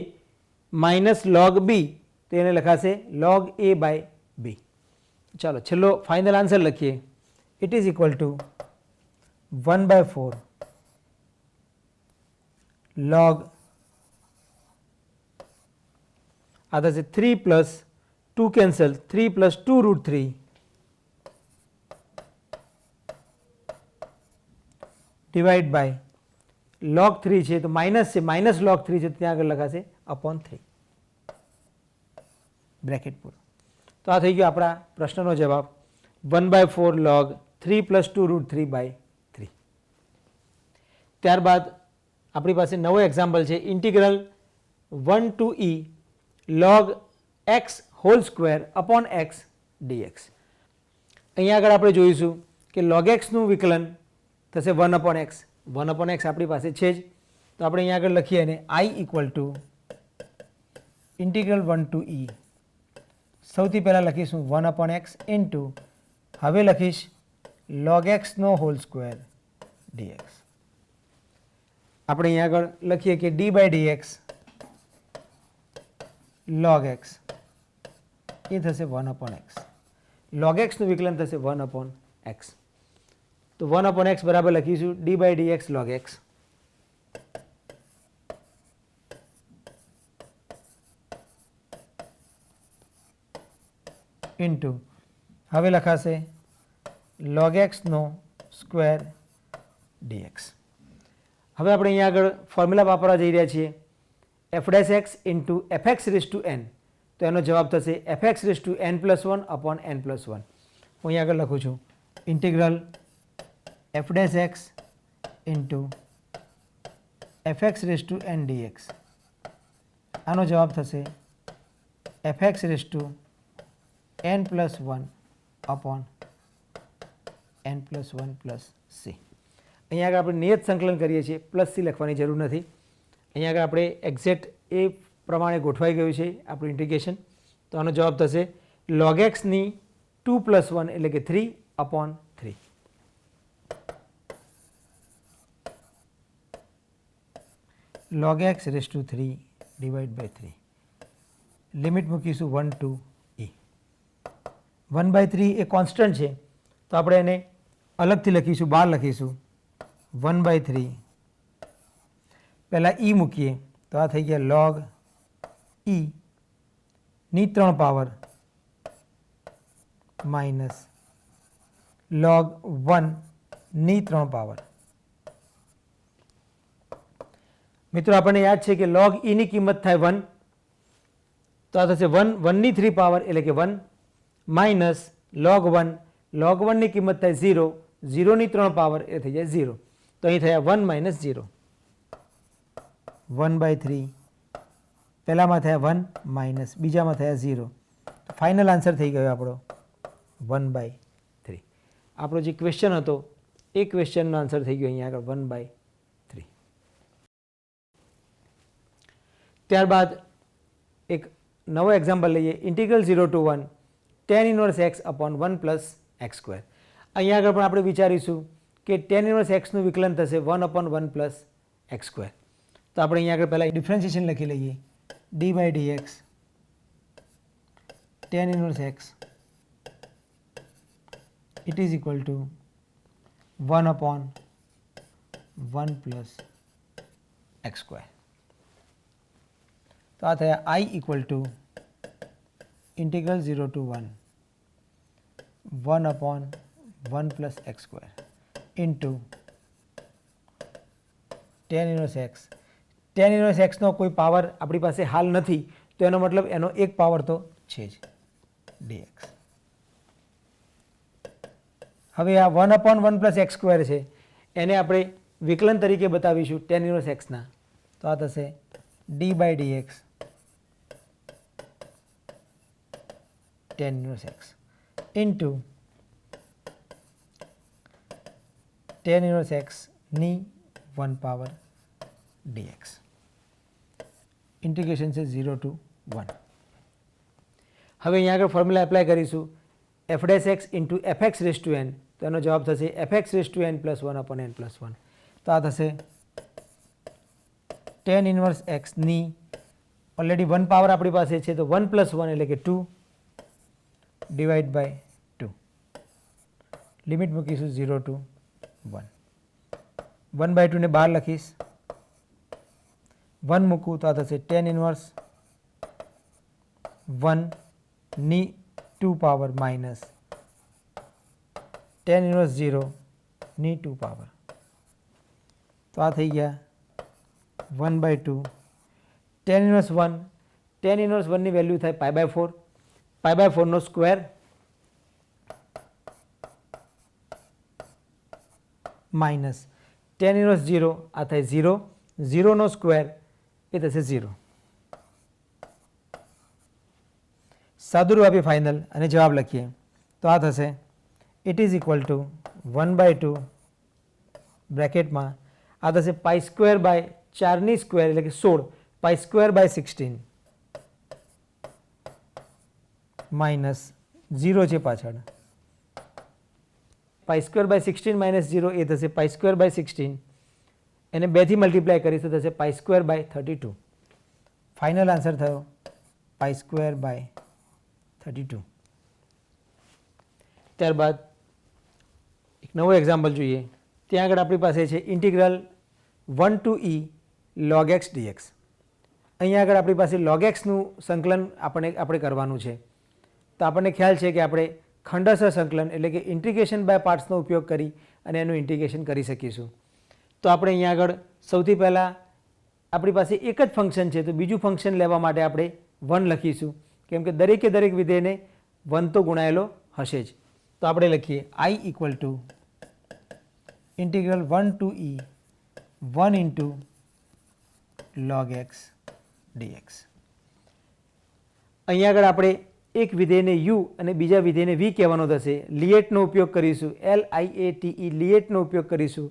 minus log b તો એને લખાશે log a બાય b. ચાલો છેલ્લો ફાઇનલ આન્સર લખીએ. It is equal to 1/4 log આ થશે 3 plus 2 cancel 3 plus 2 √3 divide by log 3 છે તો માઇનસ છે, માઇનસ log 3 છે ત્યાં આગળ લખાશે અપોન 3 બ્રેકેટ પૂરો. તો આ થઈ ગયો આપણા પ્રશ્નનો જવાબ 1/4 log 3 plus 2 √3/3. ત્યારબાદ આપણી પાસે નવો એક્ઝામ્પલ છે integral 1 to e log x whole square upon x dx. અહીંયા આગળ આપણે જોઈશું કે log x નું વિકલન થશે 1/x. 1/x આપણી પાસે છે જ તો આપણે અહીંયા આગળ લખીએ અને i equal to integral 1 to e. સૌથી પહેલાં લખીશું 1/x ઇન્ટુ હવે લખીશ log x નો હોલ સ્ક્વેર dx. આપણે અહીંયા આગળ લખીએ કે d by dx log x એ થશે 1/x. log x નું વિકલન થશે 1/x. તો 1/x બરાબર લખીશું d by dx log x. Into હવે લખાશે log x નો સ્ક્વેર dx. હવે આપણે અહીંયા આગળ ફોર્મ્યુલા વાપરવા જઈ રહ્યા છીએ f' into fx raise to n. તો એનો જવાબ થશે fx raise to n+1 upon n+1. હું અહીંયા આગળ લખું છું integral f' into fx raise to n dx. આનો જવાબ થશે fx raise to n+1 upon n+1 plus c. અહીંયા આગળ આપણે નિયત સંકલન કરીએ છીએ પ્લસ c લખવાની જરૂર નથી. અહીંયા આગળ આપણે એક્ઝેક્ટ એ પ્રમાણે ગોઠવાઈ ગયું છે આપણું ઇન્ટિગ્રેશન. તો આનો જવાબ થશે log x ની 2 + 1 એટલે કે 3 upon 3. log x raise to 3 divide by 3. Limit મૂકીશું 1 ટુ e. 1/3 એ કોન્સ્ટન્ટ છે તો આપણે એને અલગથી લખીશું, બહાર લખીશું 1/3. પહેલાં e મૂકીએ તો આ થઈ ગયા log e ની 3 પાવર માઇનસ log 1 ની 3 પાવર. મિત્રો આપણને યાદ છે કે log e ની કિંમત થાય 1, તો આ થશે 1 ની 3 પાવર એટલે કે 1 માઇનસ log 1, log 1 ની કિંમત થાય 0, 0 ની 3 પાવર એ થઈ જાય 0. તો અહીં થયા 1 માઇનસ 0. 1/3 પહેલામાં થયા 1 માઇનસ બીજામાં થયા 0. તો ફાઇનલ આન્સર થઈ ગયો આપણો 1/3. આપણો જે ક્વેશ્ચન હતો એ ક્વેશ્ચનનો આન્સર થઈ ગયો અહીંયા આગળ 1/3. ત્યારબાદ એક નવો એક્ઝામ્પલ લઈએ. Integral 0 to 1 tan inverse x upon 1 plus x square. અહીંયા આગળ પણ આપણે વિચારીશું કે tan ઇન્વર્સ એક્સનું વિકલન થશે 1 અપોન 1 પ્લસ એક્સ સ્ક્વેર. તો આપણે અહીંયા આગળ પહેલાં ડિફરન્શિએશન લખી લઈએ. d by dx tan inverse x it is equal to 1 upon 1 plus x square. તો આ થયા I equal to integral 0 to 1 1 upon 1 plus x square into tan inverse x. tan inverse x નો કોઈ power આપણી પાસે હાલ નથી તો એનો મતલબ એનો એક પાવર તો છે જ dx. હવે આ 1 upon 1 plus x square છે એને આપણે વિકલન તરીકે બતાવીશું tan inverse x ના. તો આ થશે d by dx tan inverse x into tan inverse x ની 1 પાવર dx. ઇન્ટિગ્રેશન છે 0 ટુ 1. હવે અહીંયા આગળ ફોર્મ્યુલા એપ્લાય કરીશું f dash x into fx raised to n. તો એનો જવાબ થશે fx raised to n plus 1 upon n plus 1. તો આ થશે tan inverse x ની ઓલરેડી 1 પાવર આપણી પાસે છે તો 1 plus 1 એટલે કે 2 ડિવાઈડ બાય 2. લિમિટ મૂકીશું 0 ટુ 1. 1/2 ને બહાર લખીશ, 1 મૂકું તો આ થશે tan ઇન્વર્સ 1 ની 2 પાવર માઇનસ tan ઇન્વર્સ 0 ની 2 પાવર. તો આ થઈ ગયા 1/2 tan ઇન્વર્સ 1. tan ઇન્વર્સ 1 ની વેલ્યુ થાય π/4, π/4 નો સ્ક્વેર માઇનસ tan ઇન્વર્સ 0 આ થાય 0, 0 નો સ્ક્વેર એ થશે 0. સાદુરૂપ આપીએ ફાઇનલ અને જવાબ લખીએ તો આ થશે ઇટ ઇઝ ઇક્વલ ટુ 1/2 બ્રેકેટમાં આ થશે π² બાય 4 ની સ્ક્વેર એટલે કે 16 π² બાય 16 માઇનસ 0 છે પાછળ π² બાય 16 માઇનસ 0 એ થશે π² બાય 16 એને 2 થી મલ્ટીપ્લાય કરીશું તો થશે π² બાય 32. ફાઇનલ આન્સર થયો π² બાય 32. ત્યારબાદ એક નવો એક્ઝામ્પલ જોઈએ. ત્યાં આગળ આપણી પાસે છે integral 1 to e log x dx. અહીંયા આગળ આપણી પાસે log x નું સંકલન આપણે કરવાનું છે. તો આપણને ખ્યાલ છે કે આપણે ખંડસર સંકલન એટલે કે ઇન્ટિગ્રેશન બાય પાર્ટ્સનો ઉપયોગ કરી અને એનું ઇન્ટિગ્રેશન કરી શકીશું. તો આપણે અહીંયા આગળ સૌથી પહેલાં આપણી પાસે એક જ ફંક્શન છે તો બીજું ફંક્શન લેવા માટે આપણે 1 લખીશું કેમ કે દરેકે દરેક વિધેયને 1 તો ગુણાયેલો હશે જ. તો આપણે લખીએ I equal to integral 1 to e 1 into log x dx. અહીંયા આગળ આપણે એક વિધેયને u અને બીજા વિધેયને v કહેવાનો થશે. લિએટનો ઉપયોગ કરીશું, LIATE લિએટનો ઉપયોગ કરીશું.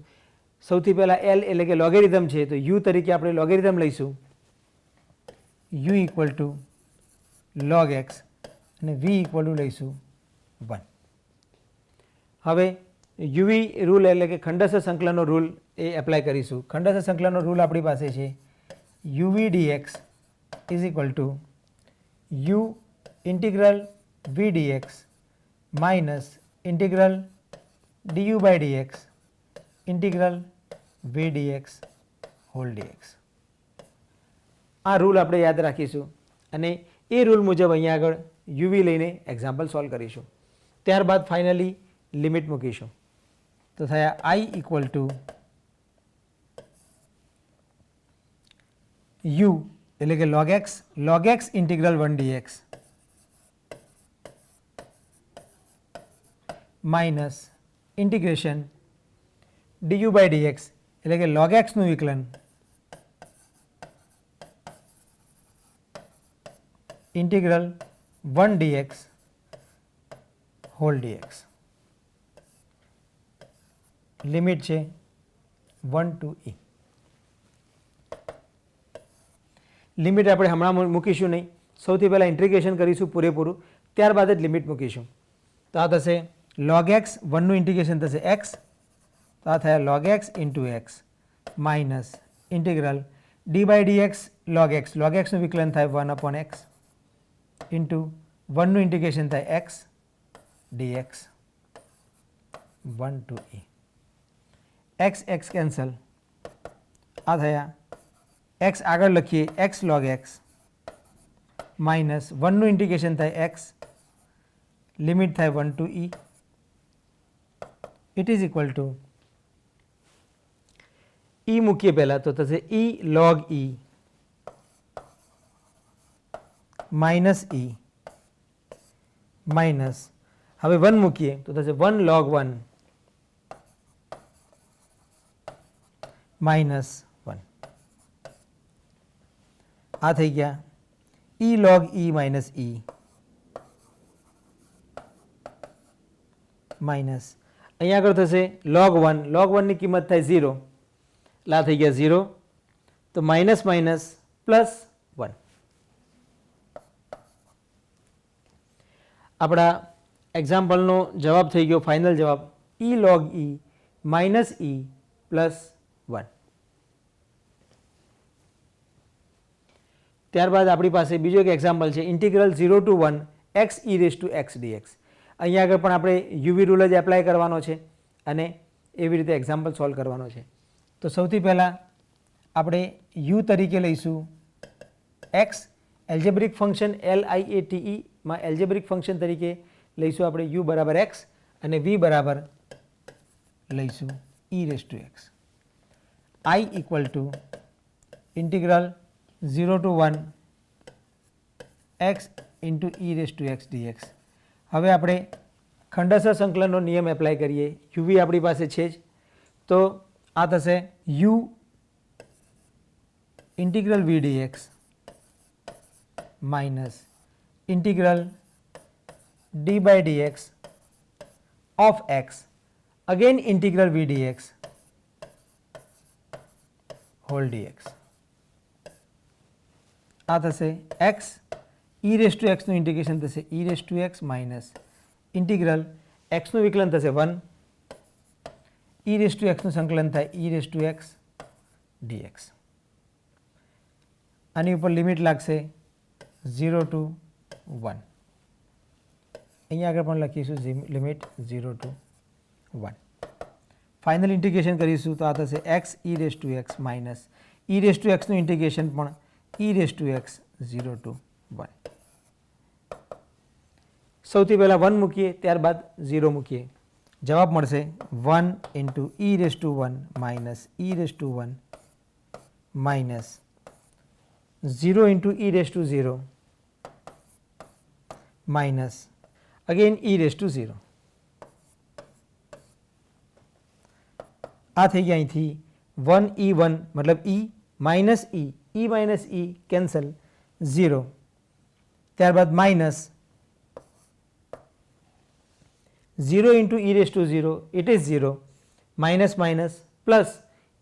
સૌથી પહેલાં L એટલે કે લોગેરિધમ છે તો u તરીકે આપણે લોગેરિધમ લઈશું. u equal two log x અને v ઇક્વલ ટુ લઈશું 1. હવે યુવી રૂલ એટલે કે ખંડસર સંકલનનો રૂલ એ એપ્લાય કરીશું. ખંડસર સંકલનનો રૂલ આપણી પાસે છે UV DX is equal to U integral V dx minus integral DU by DX integral V dx whole DX. આ રૂલ આપણે યાદ રાખીશું અને એ રૂલ મુજબ અહીંયા આગળ યુવી લઈને એક્ઝામ્પલ સોલ્વ કરીશું. ત્યારબાદ ફાઇનલી લિમિટ મૂકીશું. તો થયા આઈ ઇક્વલ ટુ યુ એટલે કે log x integral 1 dx minus integration du by dx એટલે કે log x નું વિકલન integral 1 dx whole dx. Limit છે 1 to e. લિમિટ આપણે હમણાં મૂકીશું નહીં, સૌથી પહેલાં ઇન્ટિગ્રેશન કરીશું પૂરેપૂરું, ત્યારબાદ જ લિમિટ મૂકીશું. તો આ થશે log x 1 નું ઇન્ટિગ્રેશન થશે x, તો આ થયા log x into X minus integral D by DX log x નું વિકલન થાય 1 upon x ઇન્ટુ 1 નું ઇન્ટિગ્રેશન થાય x dx 1 to e. x cancel, આ થયા x આગળ લખીએ x log x માઇનસ 1 નું ઇન્ટિગ્રેશન થાય x, લિમિટ થાય 1 to e. It is equal two e મૂકીએ પહેલાં તો થશે e log e minus e minus હવે 1 મૂકીએ તો થશે 1 log 1 માઇનસ 1. આ થઈ ગયા e log e minus e minus અહીંયા આગળ થશે log 1 ની કિંમત થાય 0 એટલે આ થઈ ગયા 0, તો માઇનસ માઇનસ પ્લસ 1. આપણા એક્ઝામ્પલનો જવાબ થઈ ગયો ફાઇનલ જવાબ e log e minus e plus 1. ત્યારબાદ આપણી પાસે બીજો એક એક્ઝામ્પલ છે integral 0 to 1 x e raise to x dx. અહીંયા આગળ પણ આપણે યુવી રૂલ જ એપ્લાય કરવાનો છે અને એવી રીતે એક્ઝામ્પલ સોલ્વ કરવાનો છે. તો સૌથી પહેલાં આપણે યુ તરીકે લઈશું x, એલ્જેબ્રિક ફંક્શન LIATE માં એલ્જેબ્રિક ફંક્શન તરીકે લઈશું આપણે u બરાબર x અને v બરાબર લઈશું e raise to x. I equal to integral 0 to 1 x into e raise to x dx. હવે આપણે ખંડસર સંકલનનો નિયમ એપ્લાય કરીએ. યુવી આપણી પાસે છે જ, તો આ થશે u integral v dx minus integral d by dx of x, again integral v dx whole dx. આ થશે x e raise to x નું ઇન્ટિગ્રેશન થશે e raise to x minus integral x નું વિકલન થશે 1, e રેઝ ટુ x નું સંકલન થાય e raise to x dx. આની ઉપર લિમિટ લાગશે 0 to 1. અહીંયા આગળ પણ લખીશું લિમિટ 0 to 1. ફાઇનલ ઇન્ટિગ્રેશન કરીશું તો આ થશે x e raise to x minus e raise to x નું ઇન્ટિગ્રેશન પણ e raise to x 0 to 1. સૌથી પહેલાં 1 મૂકીએ ત્યારબાદ 0 મૂકીએ, જવાબ મળશે 1 into e raise to 1 minus e raise to 1 minus 0 into e raise to 0 minus again e raise to 0. આ થઈ ગયા અહીંથી 1 મતલબ e minus e minus e cancel 0, ત્યારબાદ minus 0 into e raise to 0 it is 0 minus minus plus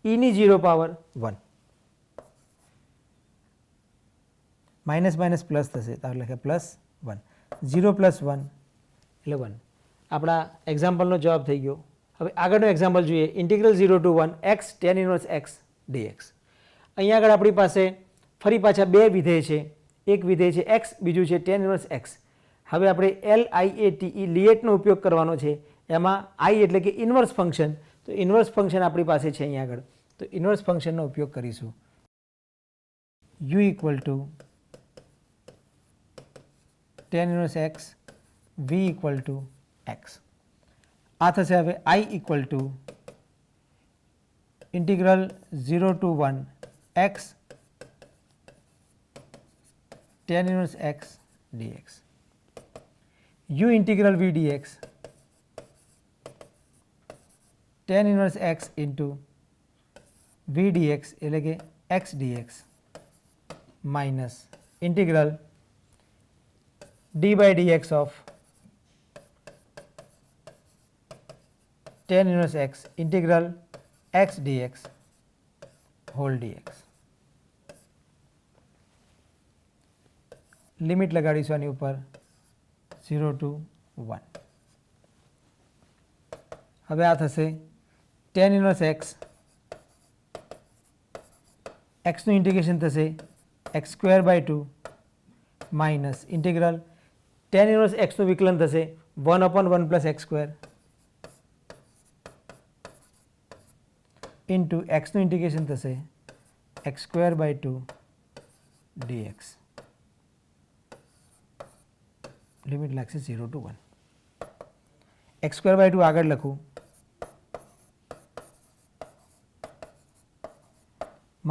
e ની 0 power 1 minus minus plus થશે તો લખે પ્લસ 1 0 પ્લસ 1 એટલે 1. આપણા એક્ઝામ્પલનો જવાબ થઈ ગયો. હવે આગળનો એક્ઝામ્પલ જોઈએ integral 0 to 1 x tan inverse x dx. અહીંયા આગળ આપણી પાસે ફરી પાછા બે વિધેય છે, એક વિધેય છે એક્સ, બીજું છે tan ઇન્વર્સ એક્સ. હવે આપણે LIATE લિએટનો ઉપયોગ કરવાનો છે. એમાં આઈ એટલે કે ઇન્વર્સ ફંક્શન, તો ઇન્વર્સ ફંક્શન આપણી પાસે છે અહીંયા આગળ, તો ઇન્વર્સ ફંક્શનનો ઉપયોગ કરીશું. u equal to tan inverse X, v equal to X. આ થશે હવે i equal to integral 0 to 1 X tan inverse X dx. u integral v dx tan inverse X into v dx એટલે કે x dx minus integral d by dx of tan inverse x integral x dx whole dx. Limit લગાડીશું આની ઉપર 0 to 1. હવે આ થશે tan inverse x, xનું integration થશે x square by 2 minus integral tan inverse xનું વિકલન થશે 1/1 પ્લસ એક્સ સ્ક્વેર ઇન્ટુ એક્સનું ઇન્ટિગ્રેશન થશે x square by 2 dx. Limit લાગશે 0 ટુ 1. એક્સ સ્ક્વેર બાય 2 આગળ લખું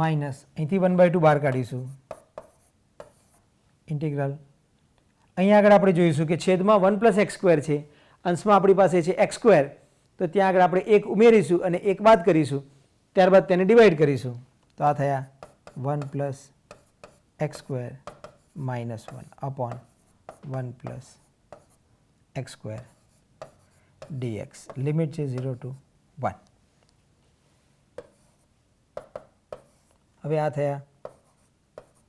માઇનસ અહીંથી 1/2 બહાર કાઢીશું ઇન્ટિગ્રલ. અહીંયા આગળ આપણે જોઈશું કે છેદમાં 1 પ્લસ એક્સ સ્ક્વેર છે, અંશમાં આપણી પાસે છે એક્સ સ્ક્વેર, તો ત્યાં આગળ આપણે એક ઉમેરીશું અને એક બાદ કરીશું, ત્યારબાદ તેને ડિવાઈડ કરીશું. તો આ થયા 1 plus x square minus 1 upon 1 plus x square dx. Limit છે 0 ટુ 1. હવે આ થયા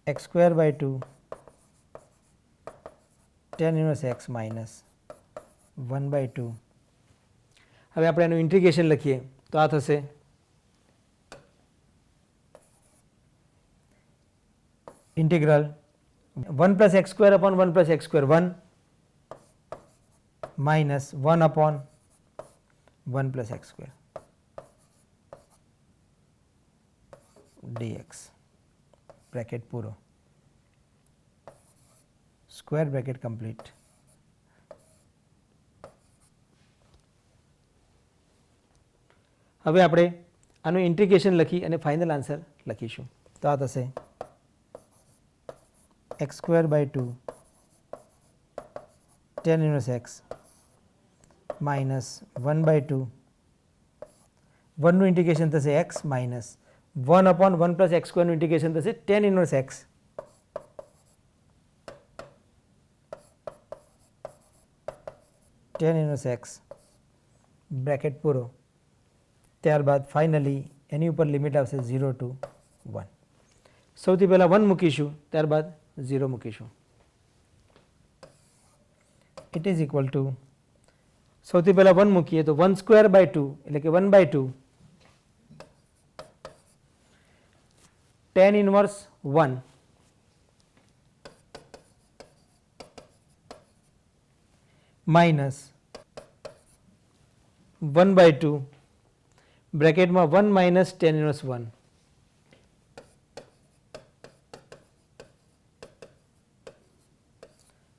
X square by 2 tan inverse x minus 1/2. હવે આપણે એનું ઇન્ટિગ્રેશન લખીએ તો આ થશે integral 1 plus x square upon 1 plus x square 1 minus 1 upon 1 plus x square dx. Bracket પૂરો, સ્ક્વેર બ્રેકેટ કમ્પ્લીટ. હવે આપણે આનું ઇન્ટિગ્રેશન લખી અને ફાઇનલ આન્સર લખીશું. તો આ થશે x square by 2 tan inverse x minus 1/2 1નું ઇન્ટિગ્રેશન થશે એક્સ માઇનસ 1/1 પ્લસ એક્સ સ્ક્વેરનું ઇન્ટિગ્રેશન થશે tan inverse x tan inverse x bracket પૂરો. ત્યારબાદ ફાઇનલી એની ઉપર લિમિટ આવશે 0 ટુ 1. સૌથી પહેલાં 1 મૂકીશું, ત્યારબાદ 0 મૂકીશું. ઇટ ઇઝ ઇક્વલ ટુ, સૌથી પહેલાં 1 મૂકીએ તો 1 સ્ક્વેર બાય 2 એટલે કે 1/2 tan inverse 1 minus 1/2 બ્રેકેટમાં 1 minus tan inverse 1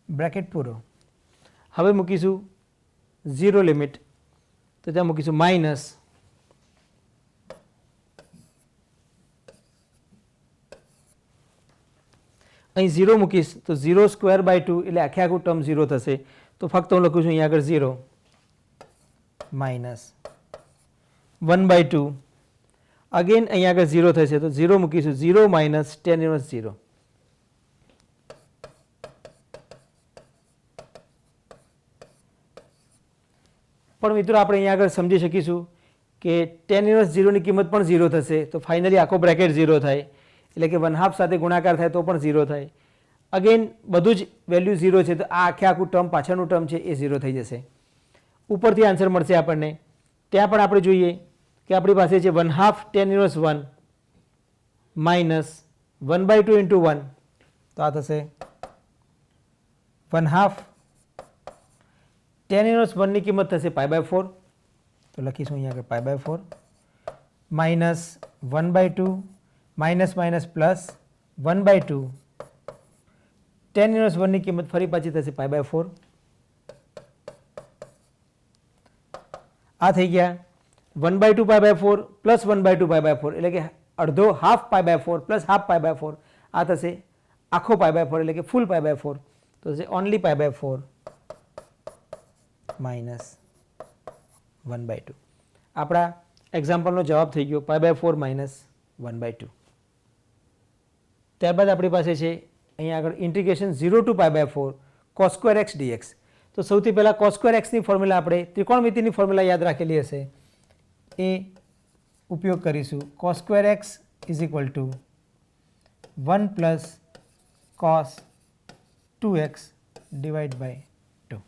bracket પૂરો. હવે મૂકીશું 0 લિમિટ, તો ત્યાં મૂકીશું માઇનસ અહીં 0 મૂકીશ તો 0 સ્ક્વેર બાય 2 એટલે આખે આખું ટર્મ 0 થશે, તો ફક્ત હું લખું છું અહીંયા આગળ 0 માઇનસ 1/2 અગેન અહીંયા આગળ 0 થશે, તો 0 મૂકીશું 0 માઇનસ tan ઇન્વર્સ 0. પણ મિત્રો આપણે અહીંયા આગળ સમજી શકીશું કે tan ઇન્વર્સ 0 ની કિંમત પણ 0 થશે, તો ફાઇનલી આખો બ્રેકેટ 0 થાય, એટલે કે 1/2 સાથે ગુણાકાર થાય તો પણ 0 થાય. અગેન બધું જ વેલ્યુ 0 છે, તો આ આખે આખું ટર્મ પાછળનું ટર્મ છે એ 0 થઈ જશે. ઉપરથી આન્સર મળશે આપણને. ત્યાં પણ આપણે જોઈએ કે આપણી પાસે છે 1/2 tan ઇન્વર્સ 1 માઇનસ 1/2 ઇન્ટુ 1 તો આ થશે 1/2. tan ઇન્વર્સ 1 ની કિંમત થશે π/4 તો લખીશું અહીંયા આગળ π/4 minus 1/2 minus minus plus 1/2 tan inverse 1 ની કિંમત ફરી પાછી થશે π/4. આ થઈ ગયા 1/2 π/4 પ્લસ 1/2 π/4 એટલે કે અડધો હાફ π/4 પ્લસ હાફ π/4 આ થશે આખો π/4 એટલે કે ફૂલ π/4 તો થશે ઓનલી π/4 માઇનસ 1/2. આપણા એક્ઝામ્પલનો જવાબ થઈ ગયો π/4 માઇનસ 1/2. ત્યારબાદ આપણી પાસે છે અહીંયા આગળ integration 0 to π/4 cos² x dx. તો સૌથી પહેલાં cos² x ની ફોર્મ્યુલા આપણે ત્રિકોણમિતિની ફોર્મ્યુલા યાદ રાખેલી હશે એ ઉપયોગ કરીશું. cos² x is equal to 1 plus cos 2x divide by 2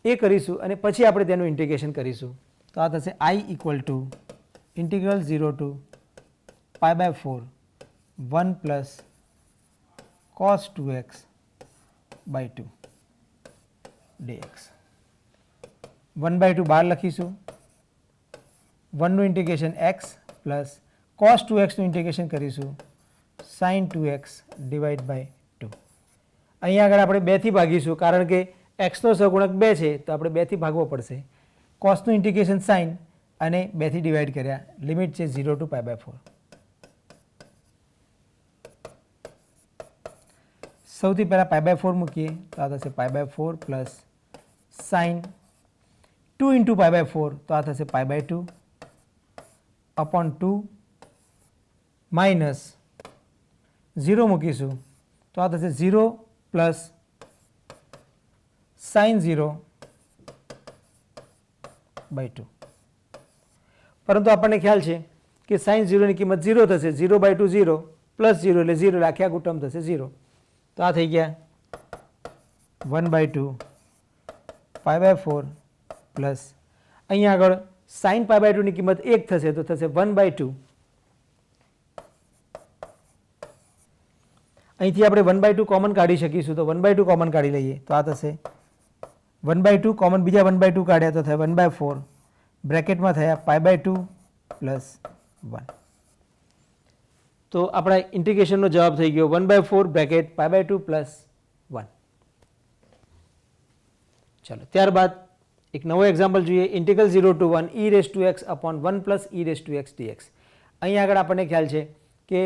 એ કરીશું અને પછી આપણે તેનું ઇન્ટિગ્રેશન કરીશું. તો આ થશે I equal to integral 0 to π/4 1 plus cos 2x by 2 dx. 1/2 બહાર લખીશું. 1 નું integration x plus cos 2x નું ઇન્ટિગ્રેશન કરીશું sin 2x ડિવાઈડ બાય 2. અહીંયા આગળ આપણે 2 થી ભાગીશું કારણ કે x નો સહગુણક 2 છે તો આપણે 2 થી ભાગવો પડશે. cos નું ઇન્ટિગ્રેશન sin અને 2 થી ડિવાઈડ કર્યા લિમિટ છે 0 ટુ π/4. સૌથી પહેલાં π/4 મૂકીએ તો આ થશે π/4 પ્લસ sin 2 ઇન્ટુ π/4 તો આ થશે π/2 અપોન 2 માઇનસ 0 મૂકીશું તો આ થશે 0 પ્લસ sin 0 બાય 2. પરંતુ આપણને ખ્યાલ છે કે sin 0 ની કિંમત 0 થશે. 0/2 0 પ્લસ 0 એટલે 0 એટલે આખી આખું ટર્મ થશે 0. તો આ થઈ ગયા 1/2 π/4 પ્લસ અહીંયા આગળ sin π/2 ની કિંમત 1 થશે તો થશે 1/2. અહીંથી આપણે 1/2 કોમન કાઢી શકીશું તો 1/2 કોમન કાઢી લઈએ તો આ થશે 1/2 કોમન બીજા 1/2 કાઢ્યા તો થાય 1/4 બ્રેકેટમાં થયા π/2 પ્લસ 1. તો આપણા ઇન્ટિગ્રેશનનો જવાબ થઈ ગયો 1/4 બ્રેકેટ π/2 પ્લસ 1. ચલો ત્યારબાદ એક નવો એક્ઝામ્પલ જોઈએ. Integral 0 to 1 e⁻x upon 1 plus e⁻x dx. અહીં આગળ આપણને ખ્યાલ છે કે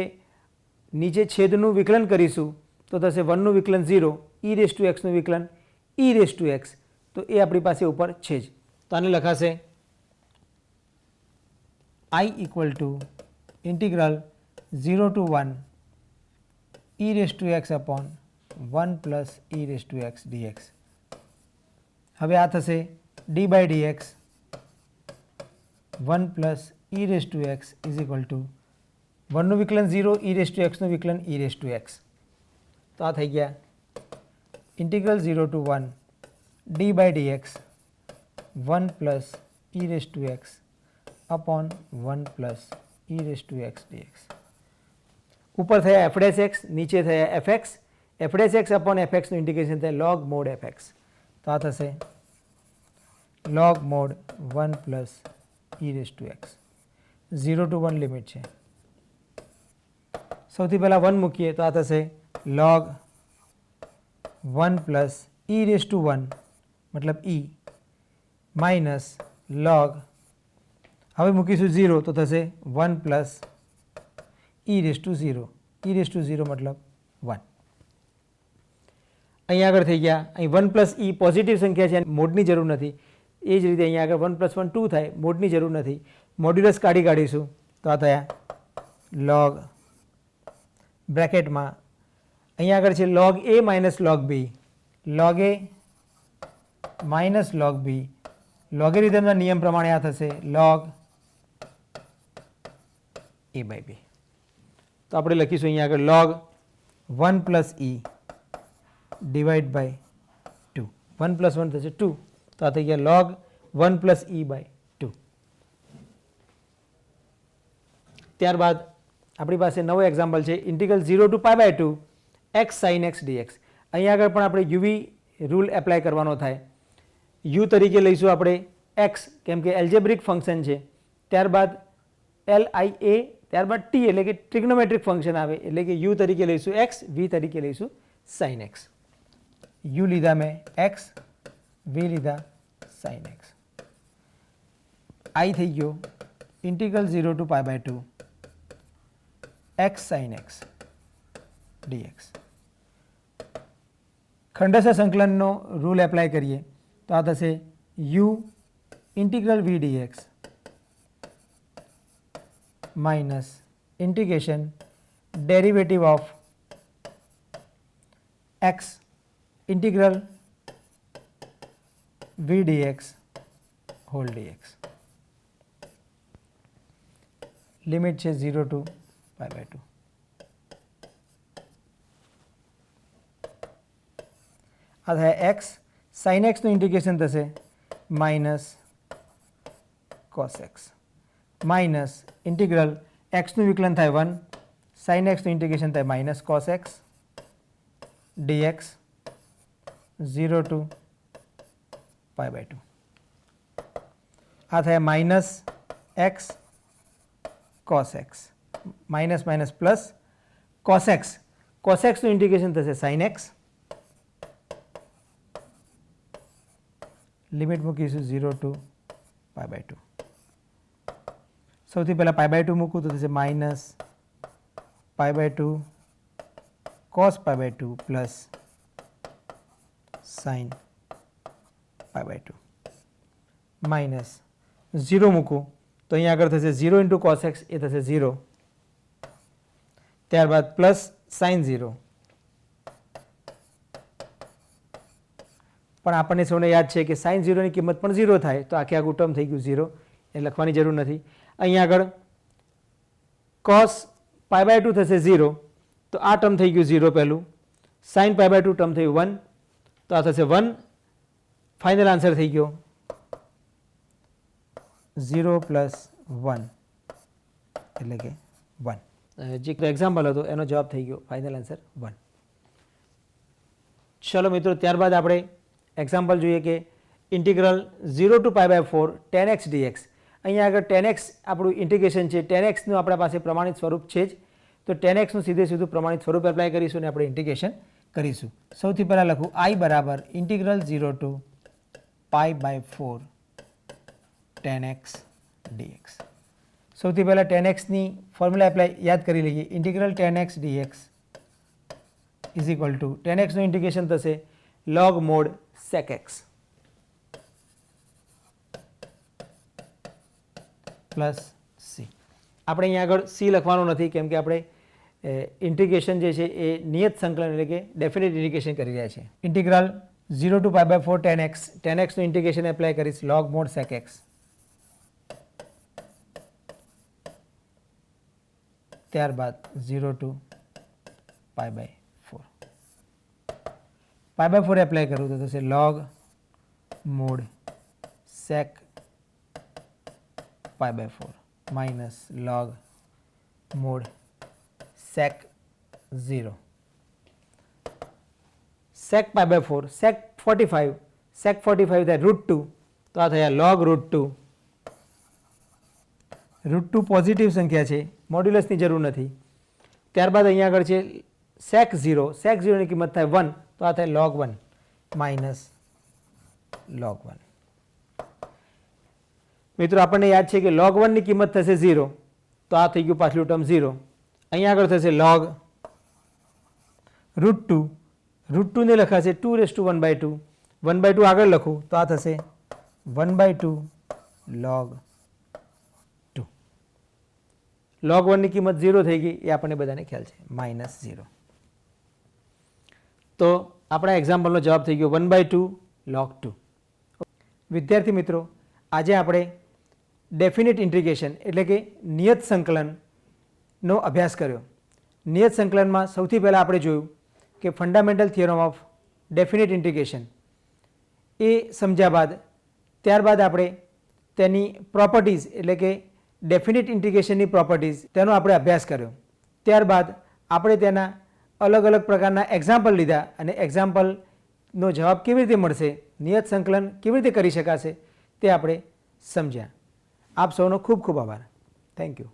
નીચે છેદનું વિકલન કરીશું તો થશે 1 નું વિકલન 0 e⁻x નું વિકલન e⁻x તો એ આપણી પાસે ઉપર છે જ. તો આને લખાશે I equal to integral 0 to 1 e⁻x upon 1 plus e⁻x dx. હવે આ થશે d by dx 1 plus e⁻x is equal to 1 નું વિકલન 0 e⁻x નું વિકલન e⁻x. તો આ થઈ ગયા integral 0 to 1 d by dx 1 plus e⁻x upon 1 plus e⁻x dx. ઉપર થયા f'(x) નીચે થયા fx. f'(x) અપોન fx નું ઇન્ટિગ્રેશન થાય log mod fx. તો આ થશે log mod 1 plus e⁻x. 0 to 1 limit છે. સૌથી પહેલાં 1 મૂકીએ તો આ થશે log 1 પ્લસ e⁻1 મતલબ e માઇનસ log હવે મૂકીશું 0 તો થશે 1 પ્લસ e⁻0 e⁻0 મતલબ 1. અહીંયા આગળ થઈ ગયા. અહીં 1 પ્લસ e પોઝિટિવ સંખ્યા છે મોડની જરૂર નથી. એ જ રીતે અહીંયા આગળ 1 પ્લસ 1 2 થાય મોડની જરૂર નથી. મોડ્યુલસ કાઢીશું તો આ થયા log બ્રેકેટમાં અહીંયા આગળ છે log a minus log b. log a minus log b લોગેરિધમના નિયમ પ્રમાણે આ થશે log a બાય b. તો આપણે લખીશું અહીંયા આગળ log 1 plus e divide by 2. 1 plus 1 થશે 2 તો આ થઈ ગયા log 1 પ્લસ e બાય 2. ત્યારબાદ આપણી પાસે નવો એક્ઝામ્પલ છે integral 0 to pi by 2 x sine x DX. અહીંયા આગળ પણ આપણે યુવી રૂલ એપ્લાય કરવાનો થાય. યુ તરીકે લઈશું આપણે એક્સ, કેમ કે એલ્જેબ્રિક ફંક્શન છે. ત્યારબાદ LIA, ત્યારબાદ ટી એટલે કે ટ્રિગ્નોમેટ્રિક ફંક્શન આવે, એટલે કે યુ તરીકે લઈશું એક્સ, વી તરીકે લઈશું સાઇન એક્સ. યુ લીધા મેં એક્સ, વી લીધા સાઇન એક્સ. આઈ થઈ ગયો integral 0 to pi by 2 x sine x d x. ખંડસ્થ સંકલનનો રૂલ એપ્લાય કરીએ તો આ થશે u integral V dx minus integration derivative of x integral V dx whole d x. Limit છે 0 ટુ પાઈ બાય 2. આ થાય એક્સ સાઇન એક્સનું ઇન્ટિગ્રેશન થશે minus cos x minus integral એક્સનું વિકલન થાય 1, સાઇન એક્સનું ઇન્ટિગ્રેશન થાય minus cos x d x 0 to pi by 2. આ થાય minus x cos x minus minus plus cos x, cos એક્સનું ઇન્ટિગ્રેશન થશે સાઇન એક્સ. લિમિટ મૂકીશું 0 ટુ પાઈ બાય 2. સૌથી પહેલાં પાઈ બાય 2 મૂકું તો થશે minus pi by 2 cos pi by 2 plus sine pi by 2 minus 0 મૂકું તો અહીંયા આગળ થશે 0 ઇન્ટુ કોસ એક્સ, એ થશે 0. ત્યારબાદ પ્લસ સાઇન 0. પણ આપણને સૌને યાદ છે કે સાઇન 0ની કિંમત પણ 0 થાય તો આખે આખું ટર્મ થઈ ગયું 0, એ લખવાની જરૂર નથી. અહીંયા આગળ કોસ પાઈ બાય 2 થશે 0, તો આ ટર્મ થઈ ગયું 0 પહેલું. સાઇન પાઈ બાય 2 ટર્મ થયું 1, તો આ થશે 1. ફાઇનલ આન્સર થઈ ગયો 0 પ્લસ 1 એટલે કે 1. જે એક્ઝામ્પલ હતો એનો જવાબ થઈ ગયો ફાઇનલ આન્સર 1. ચલો મિત્રો, ત્યારબાદ આપણે એક્ઝામ્પલ જોઈએ કે integral 0 to pi by 4 tan x dx. અહીંયા આગળ tan x આપણું ઇન્ટિગ્રેશન છે. tan x નું આપણા પાસે પ્રમાણિત સ્વરૂપ છે જ, તો tan x નું સીધે સીધું પ્રમાણિત સ્વરૂપ એપ્લાય કરીશું અને આપણે ઇન્ટિગ્રેશન કરીશું. સૌથી પહેલાં લખું I બરાબર integral 0 to pi by 4 tan x dx. સૌથી પહેલાં tan x ની ફોર્મ્યુલા એપ્લાય યાદ કરી લઈએ. Integral tan x dx is equal to tan x નું ઇન્ટિગ્રેશન થશે log mod sec x plus c. આપણે અહીંયા આગળ c લખવાનું નથી, કેમ કે આપણે ઇન્ટિગ્રેશન જે છે એ નિયત સંકલન એટલે કે ડેફિનેટ ઇન્ટિગ્રેશન કરી રહ્યા છીએ. Integral 0 to pi by 4 tan x નું ઇન્ટિગ્રેશન એપ્લાય કરીશ log mod sec x. ત્યારબાદ 0 to pi by 4. Pi by 4 apply કરું તો થશે log mod sec pi by 4 minus log mod sec 0. sec pi by 4 sec 45 થાય √2, તો આ થયા log √2. √2 પોઝિટિવ સંખ્યા છે, મોડ્યુલસની જરૂર નથી. ત્યારબાદ અહીંયા આગળ છે sec 0 ની કિંમત થાય 1, તો આ થાય log 1 માઇનસ log 1. મિત્રો, આપણને યાદ છે કે log 1 ની કિંમત થશે 0, તો આ થઈ ગયું પાછલું ટર્મ 0. અહીંયા આગળ થશે log √2 ને લખાશે 2⁻1/2. 1/2 આગળ લખું તો આ થશે 1/2 log 2. log 1 ની કિંમત 0 થઈ ગઈ, એ આપણને બધાને ખ્યાલ છે, માઇનસ 0. તો આપણા એક્ઝામ્પલનો જવાબ થઈ ગયો 1/2 log 2. વિદ્યાર્થી મિત્રો, આજે આપણે ડેફિનેટ ઇન્ટિગ્રેશન એટલે કે નિયત સંકલનનો અભ્યાસ કર્યો. નિયત સંકલનમાં સૌથી પહેલાં આપણે જોયું કે fundamental theorem of definite integration એ સમજ્યા બાદ ત્યારબાદ આપણે તેની પ્રોપર્ટીઝ એટલે કે ડેફિનેટ ઇન્ટિગ્રેશનની પ્રોપર્ટીઝ તેનો આપણે અભ્યાસ કર્યો. ત્યારબાદ આપણે તેના અલગ અલગ પ્રકારના એક્ઝામ્પલ લીધા અને એક્ઝામ્પલનો જવાબ કેવી રીતે મળશે, નિયત સંકલન કેવી રીતે કરી શકાશે તે આપણે સમજ્યા. આપ સૌનો ખૂબ ખૂબ આભાર. Thank you.